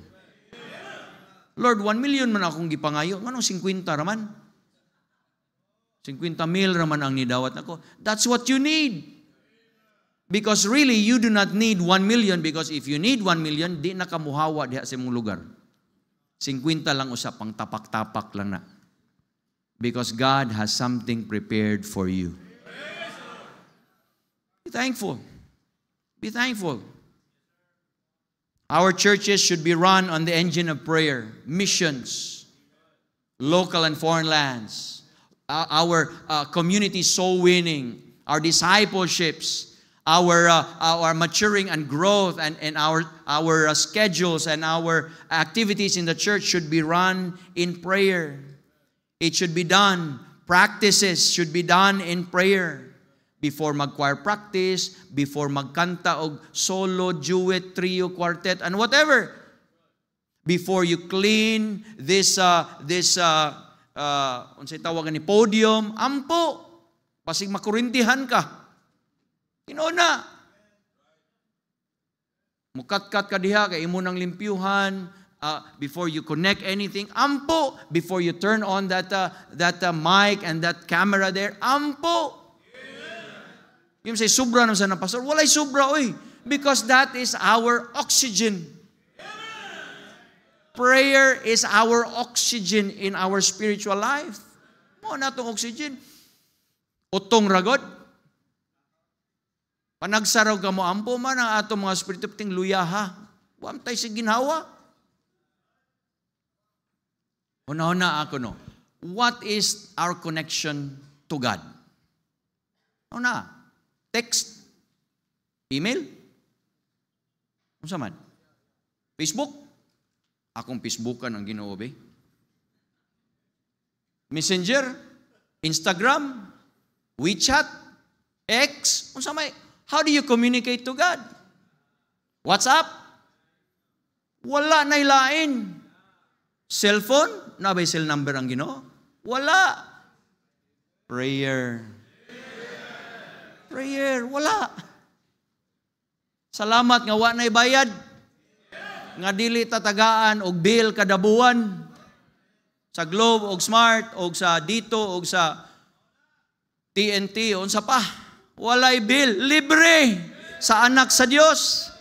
Lord, 1 million man akong gipangayo. Anong 50 raman? 50 mil raman ang nidawat nako. That's what you need. Because really, you do not need 1 million, because if you need 1 million, di na kamuhawa diha sa imong lugar. 50 lang usap, pang tapak-tapak lang na. Because God has something prepared for you. Be thankful. Be thankful. Our churches should be run on the engine of prayer, missions, local and foreign lands, our community soul winning, our discipleships, our maturing and growth, and our schedules and our activities in the church should be run in prayer. It should be done. Practices should be done in prayer. Before mag-choir practice, before magkanta og solo, duet, trio, quartet, and whatever. Before you clean this unsay tawagan ni podium, ampo. Pasig makurintihan ka. Na. Mukat-kat ka diha kay imo nang limpyuhan. Before you connect anything, ampo. Before you turn on that mic and that camera there, ampo. Yung say, sobra naman sa pastor. Walay sobra, oy. Because that is our oxygen. Prayer is our oxygen in our spiritual life. Mo na itong oxygen. Utong ragod. Panagsaraw ka mo, ampo man ang atong mga spirito ting luyaha. Wamtay si ginhawa. Una-una ako, no. What is our connection to God? Una. Text, email, ano man? Facebook, akong Facebookan ang Ginoo be. Messenger, Instagram, WeChat, X, ano may? How do you communicate to God? WhatsApp, wala na ilain. Cellphone, nabay cell number ang Ginoo? Wala. Prayer, wala. Salamat nga wa nay bayad. Nga dili tatagaan og bill kada buwan. Sa Globe og Smart og sa dito og sa TNT unsa pa. Walay bill, libre sa anak sa Dios.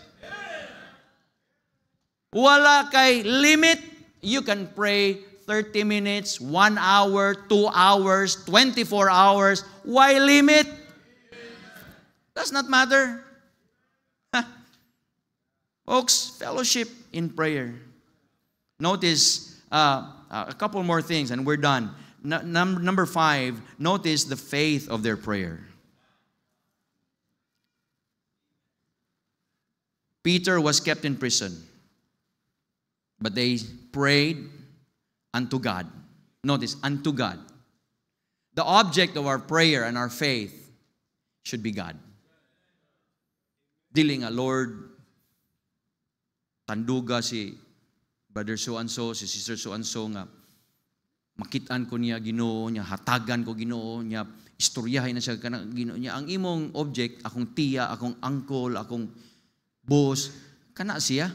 Wala kay limit. You can pray 30 minutes, 1 hour, 2 hours, 24 hours. Why limit? Does not matter. Folks, fellowship in prayer. Notice a couple more things and we're done. Number 5, notice the faith of their prayer. Peter was kept in prison. But they prayed unto God. Notice, unto God. The object of our prayer and our faith should be God. Dili nga, Lord, tanduga si Brother so-and-so, si Sister so-and-so nga, makitaan ko niya Ginoo niya, hatagan ko Ginoo niya, istoryahin na siya kanang Ginoo niya. Ang imong object, akong tiya, akong uncle, akong boss, kana siya.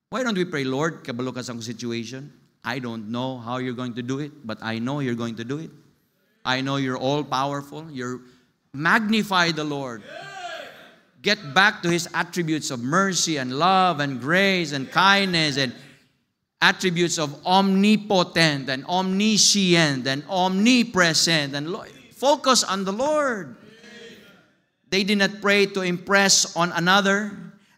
Why don't we pray, Lord, kabalo ka sa akong situation? I don't know how you're going to do it, but I know you're going to do it. I know you're all-powerful. You're magnify the Lord. Get back to His attributes of mercy and love and grace and kindness and attributes of omnipotent and omniscient and omnipresent. And focus on the Lord. They did not pray to impress on another.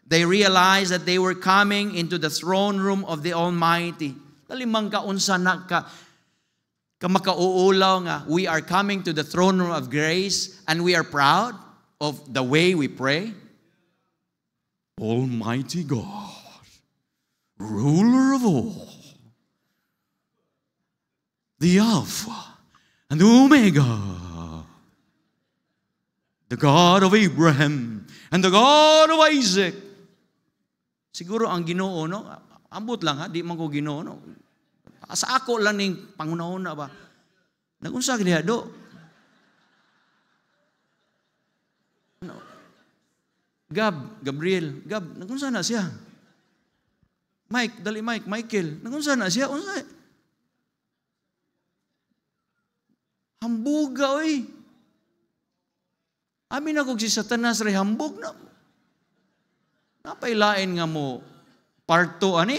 They realized that they were coming into the throne room of the Almighty. Talimang kaunsa na ka makauulaw nga, we are coming to the throne room of grace and we are proud of the way we pray. Almighty God, ruler of all, the Alpha and the Omega, the God of Abraham and the God of Isaac. Siguro ang Ginoo, no? Ambot lang ha, di man ko Ginoo, no? Sa ako lang ning pangunahon na ba? Nagunsa gid do. No. Gabriel, nagunsa na siya. Michael, nagunsa na siya. Unsa? Hambuga oy. Amin ako si Satanas ray hambog na. Napailain nga mo parto ani.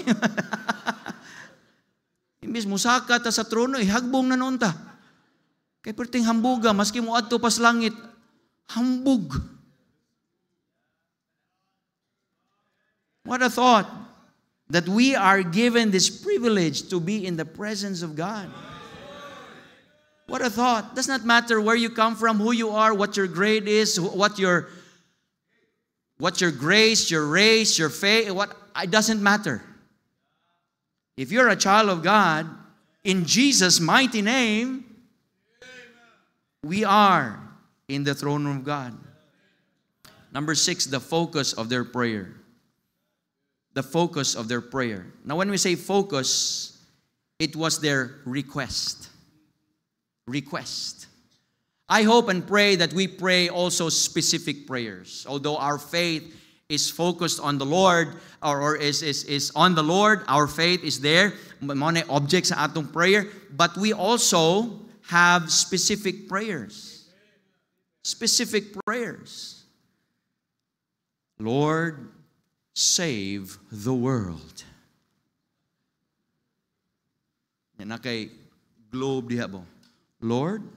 Imbis mo saka ta sa trono, hagbong na noon ta. Kay perting hambuga, maski mo adto pas langit, hambog. What a thought that we are given this privilege to be in the presence of God. What a thought. Does not matter where you come from, who you are, what your grade is, what your grace, your race, your faith, it doesn't matter. If you're a child of God, in Jesus' mighty name, we are in the throne room of God. Number 6, the focus of their prayer. The focus of their prayer. Now, when we say focus, it was their request. Request. I hope and pray that we pray also specific prayers. Although our faith is focused on the Lord or is on the Lord, our faith is there. Mga objects sa atong prayer, but we also have specific prayers. Specific prayers. Lord, save the world. Yan na kay globe diha po. Lord,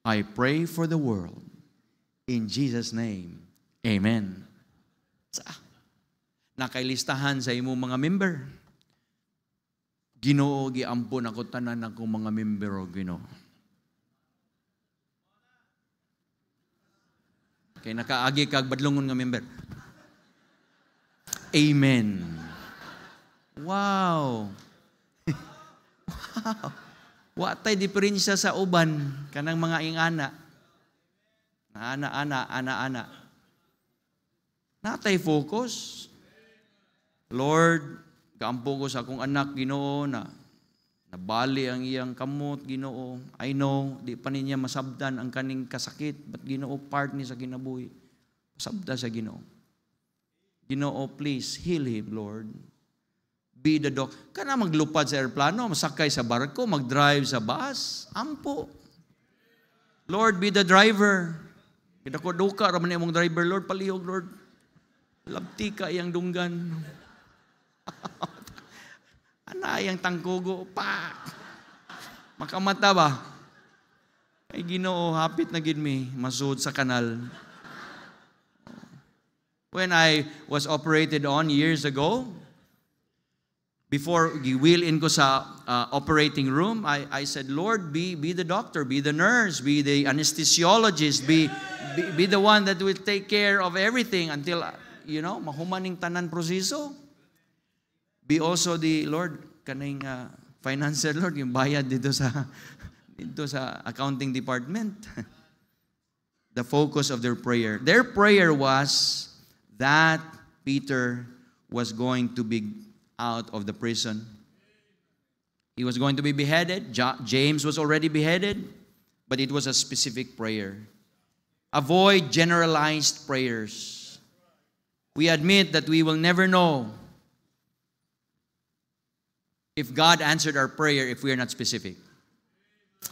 I pray for the world. In Jesus' name, amen. Nakailistahan sa imong mga member. Ginoo, giampon ako tanan ako mga member o Ginoo. Kay nakaagi kag badlongon nga member. Amen. Wow. Wow. Watay diferensya sa uban kanang mga ingana. Ana. Natay focus. Lord, kaampo ko sa akong anak, Ginoo, na nabali ang iyang kamot, Ginoo. I know, di pa niya masabdan ang kaning kasakit, but Ginoo, part ni sa kinabuhi. Masabda sa Ginoo. Ginoo, please, heal him, Lord. Be the doctor. Kana maglupad sa aeroplano, masakay sa barko, mag-drive sa bus. Ampo. Lord, be the driver. Kinakoduka, raman na mong driver, Lord, palihog, Lord. Labti ka iyang dunggan. Anayang tangkugo, pa. Makamata ba? Ay Ginoo, hapit na gid mi, masud sa kanal. When I was operated on years ago, before giwilin ko sa operating room, I said, Lord, be the doctor, be the nurse, be the anesthesiologist, be the one that will take care of everything until mahumaning tanan proseso. Be also the Lord, kaning financial Lord, yung bayad dito sa accounting department. The focus of their prayer. Their prayer was that Peter was going to be out of the prison. He was going to be beheaded. James was already beheaded, but it was a specific prayer. Avoid generalized prayers. We admit that we will never know if God answered our prayer if we are not specific.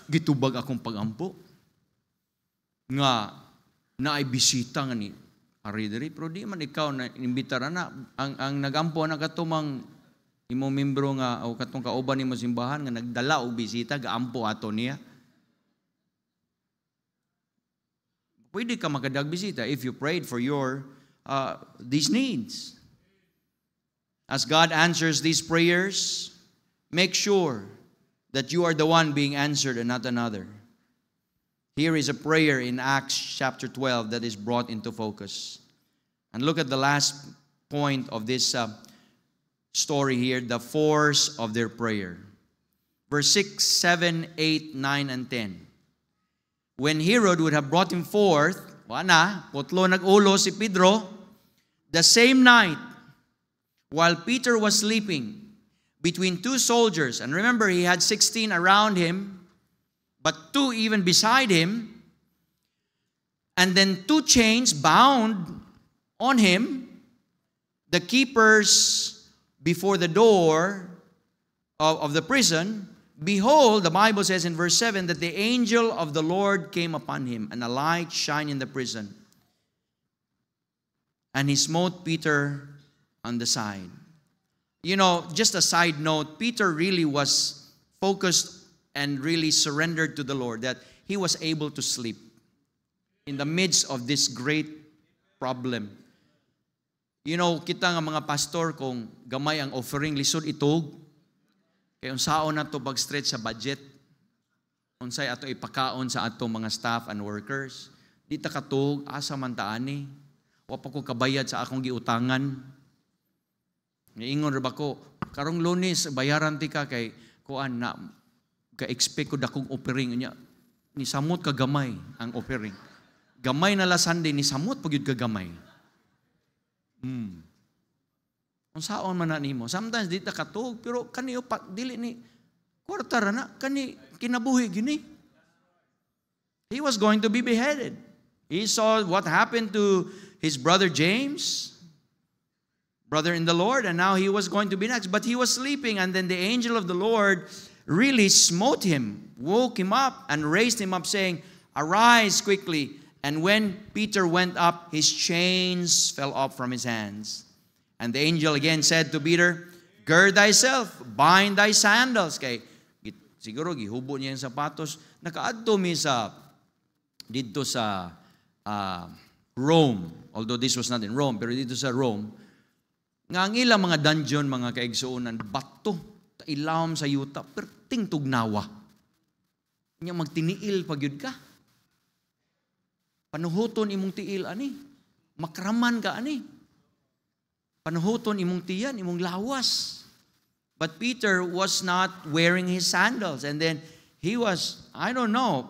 Gitubag akong pagampo. Nga, naay bisita nga ni Aridari, pero di man ikaw na inimbitara na. Ang nagampo na katumang imong membro nga o katong kauban nimo simbahan nga nagdala og bisita gaampo ato niya. Pwede ka makadag bisita if you prayed for your these needs. As God answers these prayers, make sure that you are the one being answered and not another. Here is a prayer in Acts chapter 12 that is brought into focus. And look at the last point of this story here, the force of their prayer. Verse 6, 7, 8, 9, and 10. When Herod would have brought him forth, putlo nag-ulo si Pedro, the same night, while Peter was sleeping between two soldiers, and remember he had 16 around him, but 2 even beside him, and then 2 chains bound on him, the keepers before the door of the prison, behold, the Bible says in verse 7 that the angel of the Lord came upon him, and a light shined in the prison. And he smote Peter on the side. Just a side note, Peter really was focused and really surrendered to the Lord, that he was able to sleep in the midst of this great problem. Kita nga mga pastor, kung gamay ang offering, lisod itog. Kaya unsaon na to pag-stretch sa budget. Unsay ato ipakaon sa ato mga staff and workers. Di ta katog, asa man taani. Wa pa ko kabayad sa akong giutangan. Niingon ra ba ko, karong Lunes, bayaran ti ka kay kuan na, ka-expect ko dakong offering niya. Ni samot ka gamay ang offering. Gamay na la Sunday, ni samot pagyud ka gamay. Kung saon man na nimo. Sometimes di ta katug, pero kaniyo dili ni kwarta ra na, kani kinabuhi gini. He was going to be beheaded. He saw what happened to his brother James, brother in the Lord, and now he was going to be next. But he was sleeping, and then the angel of the Lord really smote him, woke him up, and raised him up, saying, "Arise quickly." And when Peter went up, his chains fell off from his hands. And the angel again said to Peter, "Gird thyself, bind thy sandals." Kay siguro gihubo niya yung sapatos. Nakaadto mi dito sa Rome. Although this was not in Rome, pero dito sa Rome, nga ang ilang mga dungeon, mga kaigsuunan, bato, ilawom sa yuta, pero tingtugnawa. Nya magtiniil pagyud ka. Panuhuton imong tiil ani. Makraman ka ani. Panuhuton imong tiyan, imong lawas. But Peter was not wearing his sandals. And then he was, I don't know,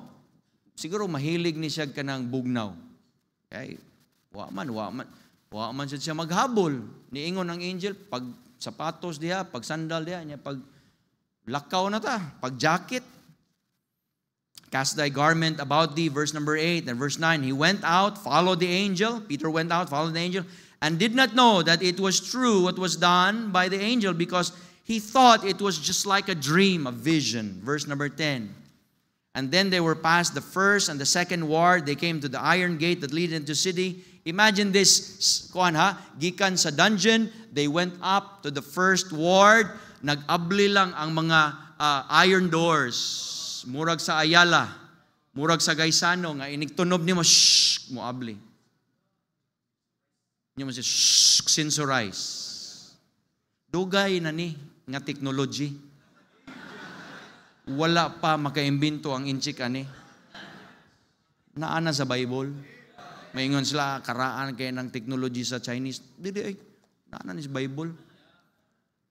siguro mahilig ni siya kanang bugnaw. Okay? Wa man siya maghabol. Niingon ang angel, pag sapatos diha, pag sandal diha, niya pag lakaw na ta, pag jacket. Cast thy garment about thee, verse number 8 and verse 9. He went out, followed the angel. Peter went out, followed the angel, and did not know that it was true what was done by the angel, because he thought it was just like a dream, a vision. Verse number 10. And then they were past the first and the second ward. They came to the iron gate that leaded into the city. Imagine this, gikan sa dungeon, they went up to the first ward. Nag-abli lang ang mga iron doors. Murag sa Ayala, murag sa Gaisano, nga inigtunob ni mo, shhh, mo abli. Niyo mo siya, shhh, sensorize. Dugay na ni, nga technology. Wala pa makaimbento ang inchik ani. Naana sa Bible. Maingon sila, karaan kay ng technology sa Chinese. Dili ay, naanan is Bible.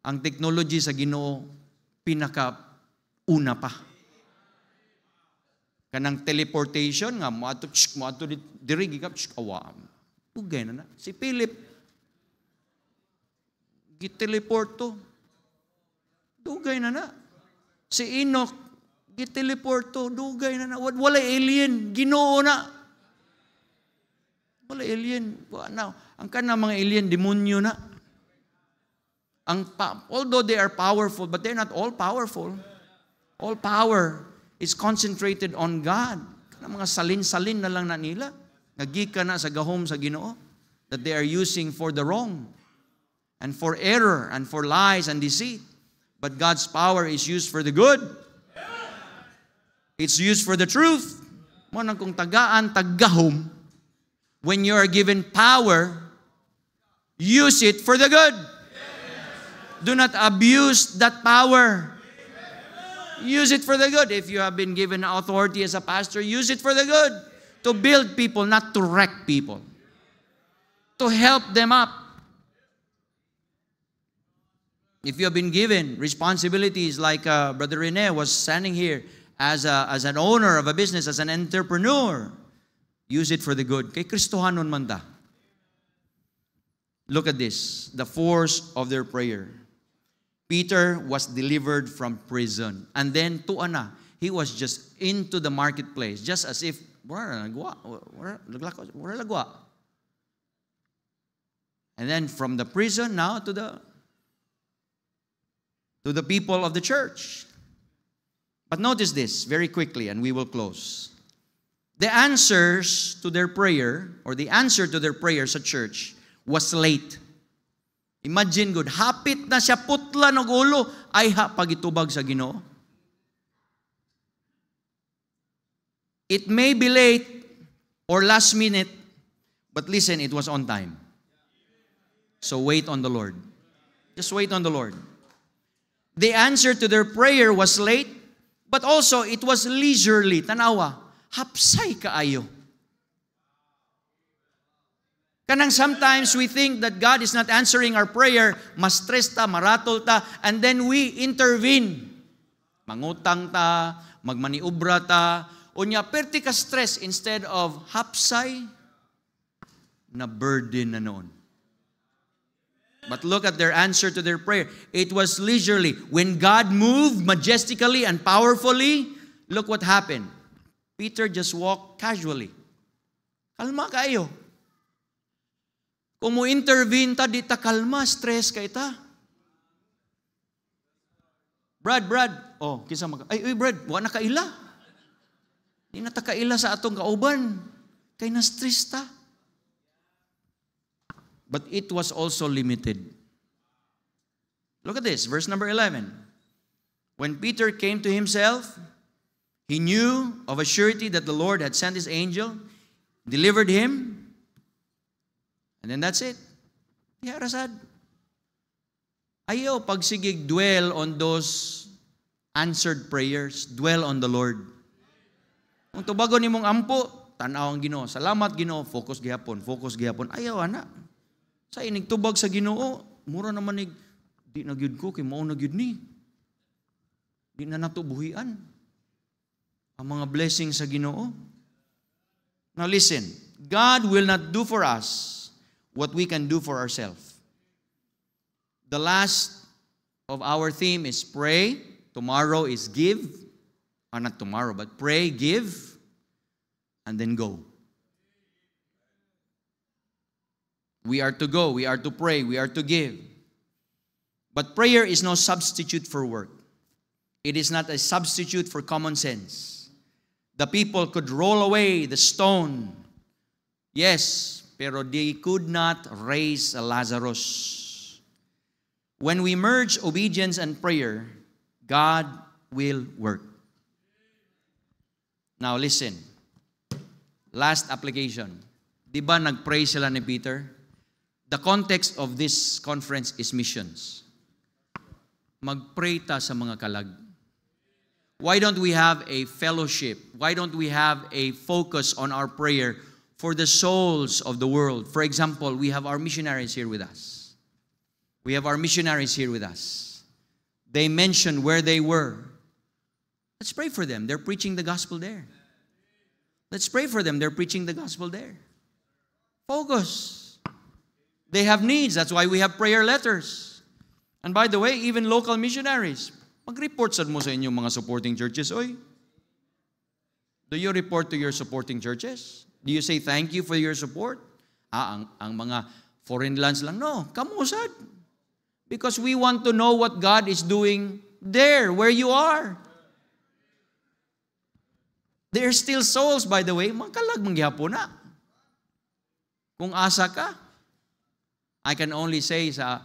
Ang technology sa Ginoo, pinaka-una pa. Kanang teleportation nga, mo ato diri gikap awam. Ugay na. Si Philip giteleport to. Dugay na. Si Enoch giteleport to, dugay na. Wala alien, Ginoo na. Wala alien. Now, ang kanang mga alien demonyo na. Although they are powerful, but they're not all powerful. All power is concentrated on God. Kanang mga salin-salin na lang na nila. Nagika na sa gahom sa Ginoo that they are using for the wrong and for error and for lies and deceit. But God's power is used for the good. It's used for the truth. Mo nang kung tagaan, taggahom, when you are given power, use it for the good. Do not abuse that power. Use it for the good. If you have been given authority as a pastor, use it for the good. To build people, not to wreck people. To help them up. If you have been given responsibilities like Brother Rene was standing here as an owner of a business, as an entrepreneur, use it for the good. Kay Kristohanon man ta. Look at this, the force of their prayer. Peter was delivered from prison. And then, tuana, he was just into the marketplace, just as if, wala lagwa. And then, from the prison, now to the people of the church. But notice this, very quickly, and we will close. The answers to their prayer, or the answer to their prayer sa church, was late. Imagine good, hapit na siya putla ng ulo, ay pagitubag sa Ginoo. It may be late or last minute, but listen, it was on time. So wait on the Lord. Just wait on the Lord. The answer to their prayer was late, but also it was leisurely. Tanawa, hapsay kaayo. Kanang sometimes we think that God is not answering our prayer, ma-stress ta, maratol ta, and then we intervene. Mangutang ta, magmaniubra ta, unya perti ka stress instead of hapsay na burden na noon. But look at their answer to their prayer. It was leisurely. When God moved majestically and powerfully, look what happened. Peter just walked casually. Kalma kayo. Kung mo intervene ta, di ta kalma, stress kay ta. Brad, oh, kisa ay, Brad, wa na kaila. Di na ta kaila sa atong kauban. Kay na stress ta. But it was also limited. Look at this, verse number 11. When Peter came to himself, he knew of a surety that the Lord had sent his angel, delivered him, and then that's it. Yarasad. Ayaw pagsigig dwell on those answered prayers. Dwell on the Lord. Kung tubago ni mong ampo, tanaw ang Ginoo. Salamat Ginoo. Focus gihapon. Ayaw ana. Sa inig tubag sa Ginoo, mura naman di nagyud ko, kay mao nagyud ni. Di na natubuhian. Ang mga blessings sa Ginoo. Now listen, God will not do for us what we can do for ourselves. The last of our theme is pray. Tomorrow is give. Not tomorrow, but pray, give, and then go. We are to go, we are to pray, we are to give. But prayer is no substitute for work. It is not a substitute for common sense. The people could roll away the stone. Yes, pero they could not raise Lazarus. When we merge obedience and prayer, God will work. Now listen. Last application. Di ba nag-pray sila ni Peter? The context of this conference is missions. Mag-pray ta sa mga kalag. Why don't we have a fellowship? Why don't we have a focus on our prayer for the souls of the world. For example, we have our missionaries here with us. We have our missionaries here with us. They mentioned where they were. Let's pray for them. They're preaching the gospel there. Let's pray for them. They're preaching the gospel there. Focus. They have needs. That's why we have prayer letters. And by the way, even local missionaries, mag-report sad mo sa inyong mga supporting churches. Oy, do you report to your supporting churches? Do you say thank you for your support? Ang mga foreign lands lang. No, kamusad. Because we want to know what God is doing there, where you are. There are still souls, by the way. Magkalag mangyapon na. Kung asa ka, I can only say sa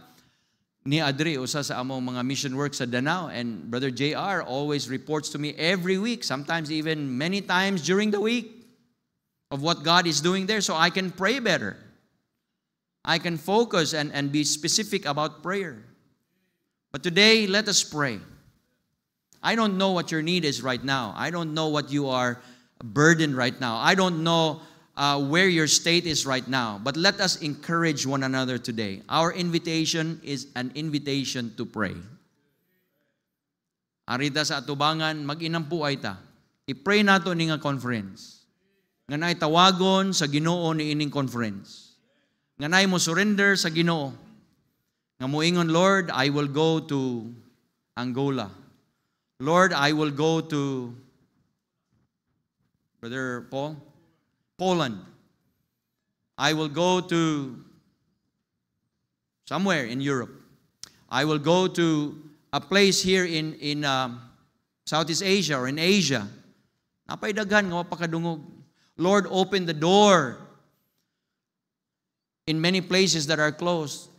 ni Adri, usa sa among mga mission work sa Danao, and Brother JR always reports to me every week, sometimes even many times during the week, of what God is doing there, so I can pray better. I can focus and be specific about prayer. But today, let us pray. I don't know what your need is right now. I don't know what you are burdened right now. I don't know where your state is right now. But let us encourage one another today. Our invitation is an invitation to pray. Arita sa atubangan, mag-inampuay ta. I-pray nato ni nga conference. Nga na'y tawagon sa Ginoo ni ining conference. Nga na'y mo surrender sa Ginoo. Nga moingon, Lord, I will go to Angola. Lord, I will go to Brother Paul, Poland. I will go to somewhere in Europe. I will go to a place here in Southeast Asia or in Asia. Napay daghan nga mapakadungog. Lord, open the door in many places that are closed.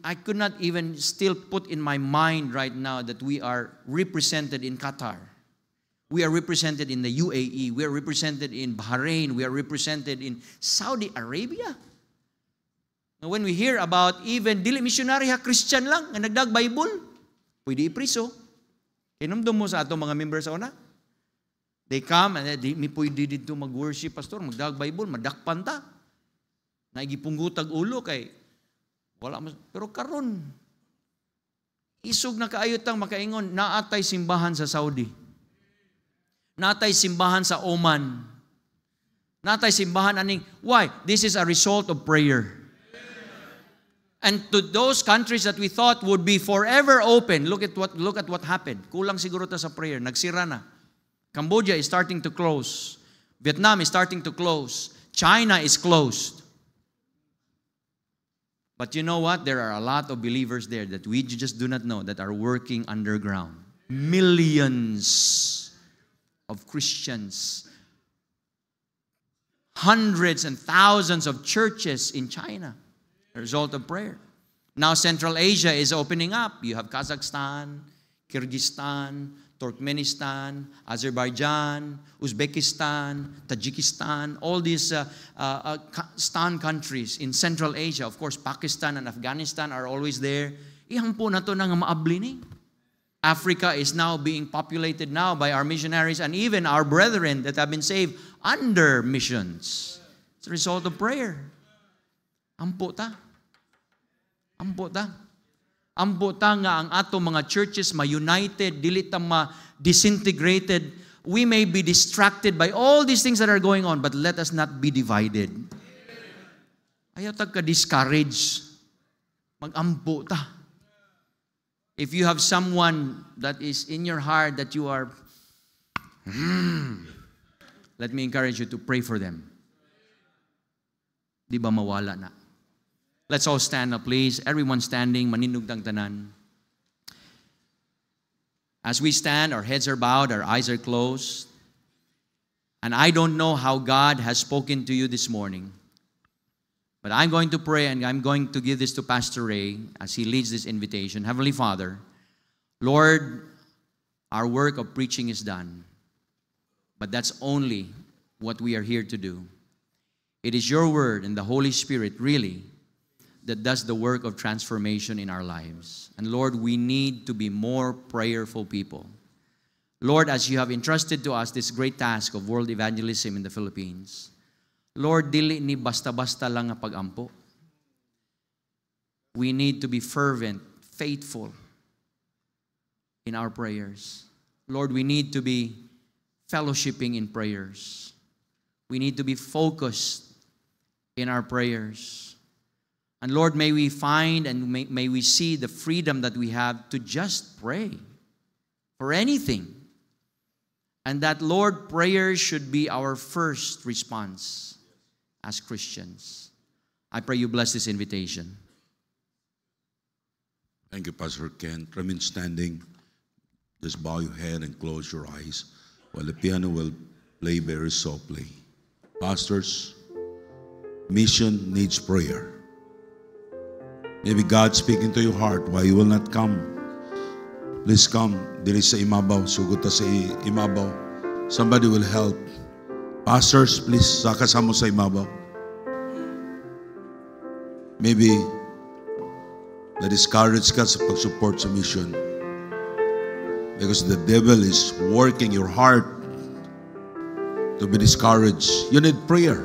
I could not even still put in my mind right now that we are represented in Qatar. We are represented in the UAE. We are represented in Bahrain. We are represented in Saudi Arabia. Now, when we hear about even dili missionary ha Christian lang nga nagdag Bible, pwede ipriso. Kinumdum mo sa ato mga members sa una. They come and di mi pwede dito mag-worship, pastor, magdag Bible, madakpan ta. Naigipungutag ulo kay wala mas, pero karon isog na kaayotang makaingon, naatay simbahan sa Saudi. Naatay simbahan sa Oman. Naatay simbahan aning, why? This is a result of prayer. And to those countries that we thought would be forever open, look at what happened. Kulang siguro ta sa prayer, nagsira na. Cambodia is starting to close. Vietnam is starting to close. China is closed. But you know what? There are a lot of believers there that we just do not know that are working underground. Millions of Christians. Hundreds and thousands of churches in China. A result of prayer. Now Central Asia is opening up. You have Kazakhstan, Kyrgyzstan, Turkmenistan, Azerbaijan, Uzbekistan, Tajikistan, all these stan countries in Central Asia. Of course, Pakistan and Afghanistan are always there. Ihampo na to nang maabli ni. Africa is now being populated now by our missionaries and even our brethren that have been saved under missions. It's a result of prayer. Ampo ta. Ampo ta. Ampo ta nga ang ato mga churches ma-united, dili ta ma-disintegrated. We may be distracted by all these things that are going on, but let us not be divided. Ayaw ta ka-discourage. Mag-ampo ta. If you have someone that is in your heart that you are, let me encourage you to pray for them. Di ba mawala na? Let's all stand up, please. Everyone standing, maninugtang tanan. As we stand, our heads are bowed, our eyes are closed. And I don't know how God has spoken to you this morning. But I'm going to pray and I'm going to give this to Pastor Ray as he leads this invitation. Heavenly Father, Lord, our work of preaching is done. But that's only what we are here to do. It is your word and the Holy Spirit really that does the work of transformation in our lives. And Lord, we need to be more prayerful people. Lord, as you have entrusted to us this great task of world evangelism in the Philippines, Lord, dili ni basta-basta lang nga pag-ampo. We need to be fervent, faithful in our prayers. Lord, we need to be fellowshipping in prayers. We need to be focused in our prayers. And Lord, may we find and may we see the freedom that we have to just pray for anything. And that, Lord, prayer should be our first response as Christians. I pray you bless this invitation. Thank you, Pastor Ken. Remain standing. Just bow your head and close your eyes while the piano will play very softly. Pastors, mission needs prayer. Maybe God speaking to your heart why you will not come. Please come. Dili sa imabaw. Sugot ta sa imabaw. Somebody will help. Pastors, please, sakasamo sa imabaw. Maybe na-discourage ka sa pag-support sa mission. Because the devil is working your heart to be discouraged. You need prayer.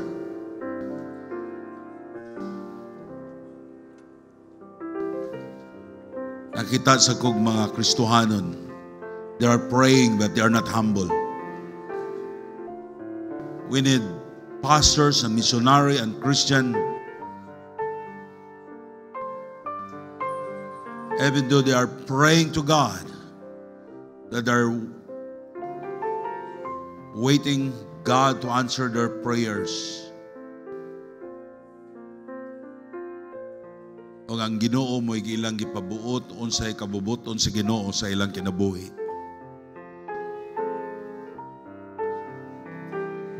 Nakita sa kong mga Kristohanon, they are praying but they are not humble. We need pastors and missionary and Christian, even though they are praying to God, that are waiting God to answer their prayers. O ang Ginoo mo ilang gipabuot unsay kabubuton sa Ginoo sa ilang kinabuhi.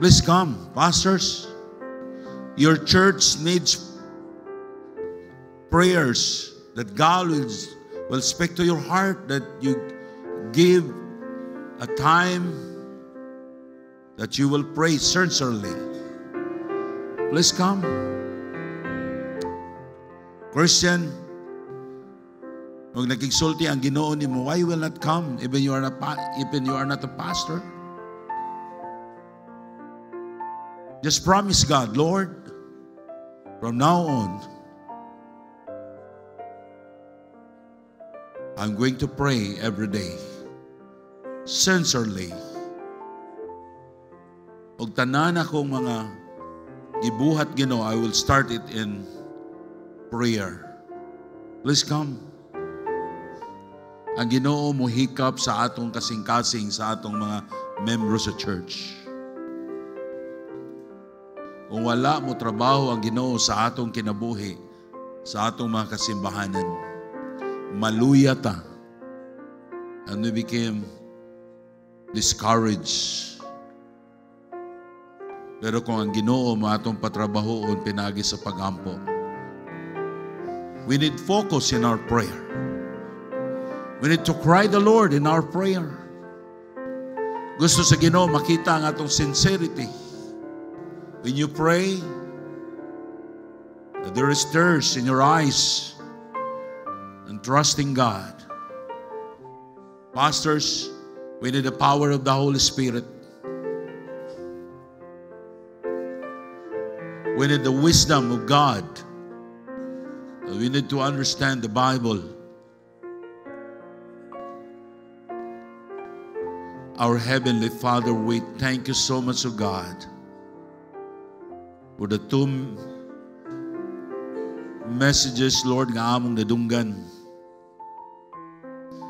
Please come, pastors. Your church needs prayers that God will speak to your heart, that you give a time that you will pray sincerely. Please come. Christian, huwag nagigsulti ang Ginoo nimo, why you will not come even you are not a pastor? Just promise God, Lord, from now on, I'm going to pray every day, sincerely. Og tanan akong mga gibuhat Ginoo, I will start it in prayer. Please come. Ang Ginoo muhikap sa atong kasing-kasing sa atong mga members sa church. Kung wala mo trabaho ang Ginoo sa atong kinabuhi, sa atong mga kasimbahanan, maluya ta. And we became discouraged. Pero kung ang Ginoo mo atong patrabahoon pinagi sa pagampo, we need focus in our prayer. We need to cry the Lord in our prayer. Gusto sa Ginoo makita ang atong sincerity. When you pray, that there is thirst in your eyes and trusting God. Pastors, we need the power of the Holy Spirit. We need the wisdom of God. We need to understand the Bible. Our Heavenly Father, we thank you so much, O God, for the two messages, Lord, nga among nadunggan.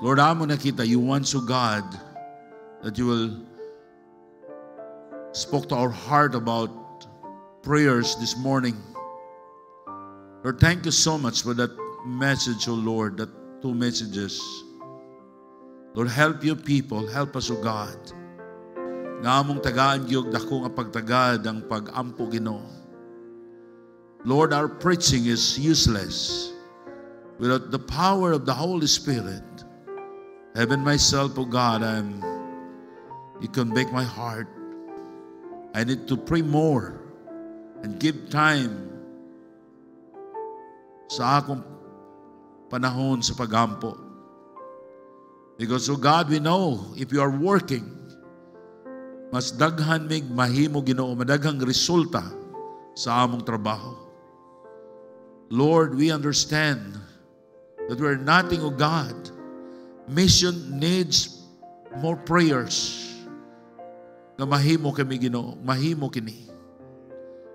Lord, among nakita, you want, O God, that you will spoke to our heart about prayers this morning. Lord, thank you so much for that message, O Lord, that two messages. Lord, help your people. Help us, O God. Nga among tagaan giyog dako nga pagtagad ang pag-ampo Ginoo. Lord, our preaching is useless without the power of the Holy Spirit. Even myself, O God, you convict my heart. I need to pray more and give time sa akong panahon sa pagampo. Because, oh God, we know if you are working, mas daghan mig mahimo Ginoo, madaghang resulta sa among trabaho. Lord, we understand that we are nothing, O God. Mission needs more prayers. Na mahimo kami, Ginoo, mahimo kini.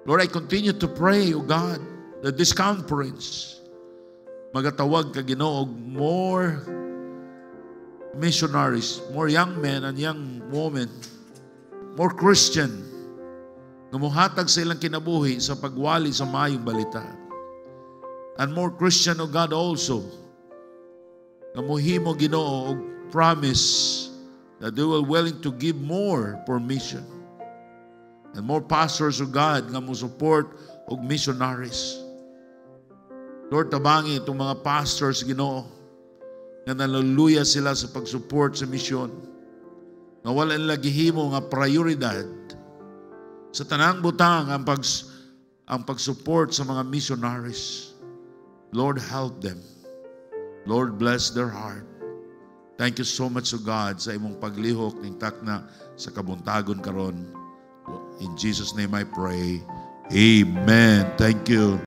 Lord, I continue to pray, O God, that this conference magatawag ka, Ginoo, og more missionaries, more young men and young women, more Christian, na muhatag sa ilang kinabuhi sa pagwali sa maayong balita. And more Christian, O God, also, na muhimo, Ginoo, og promise that they will willing to give more for mission. And more pastors, O God, nga mo support og missionaries. Lord, tabangi itong mga pastors, Ginoo, nga naluluya sila sa pag-support sa misyon. Na wala nila gihimo nga prioridad sa tanang butang ang pag-support sa mga missionaries. Lord, help them. Lord, bless their heart. Thank you so much, O God, sa imong paglihok ning takna sa kabuntagon karon. In Jesus' name I pray. Amen. Thank you.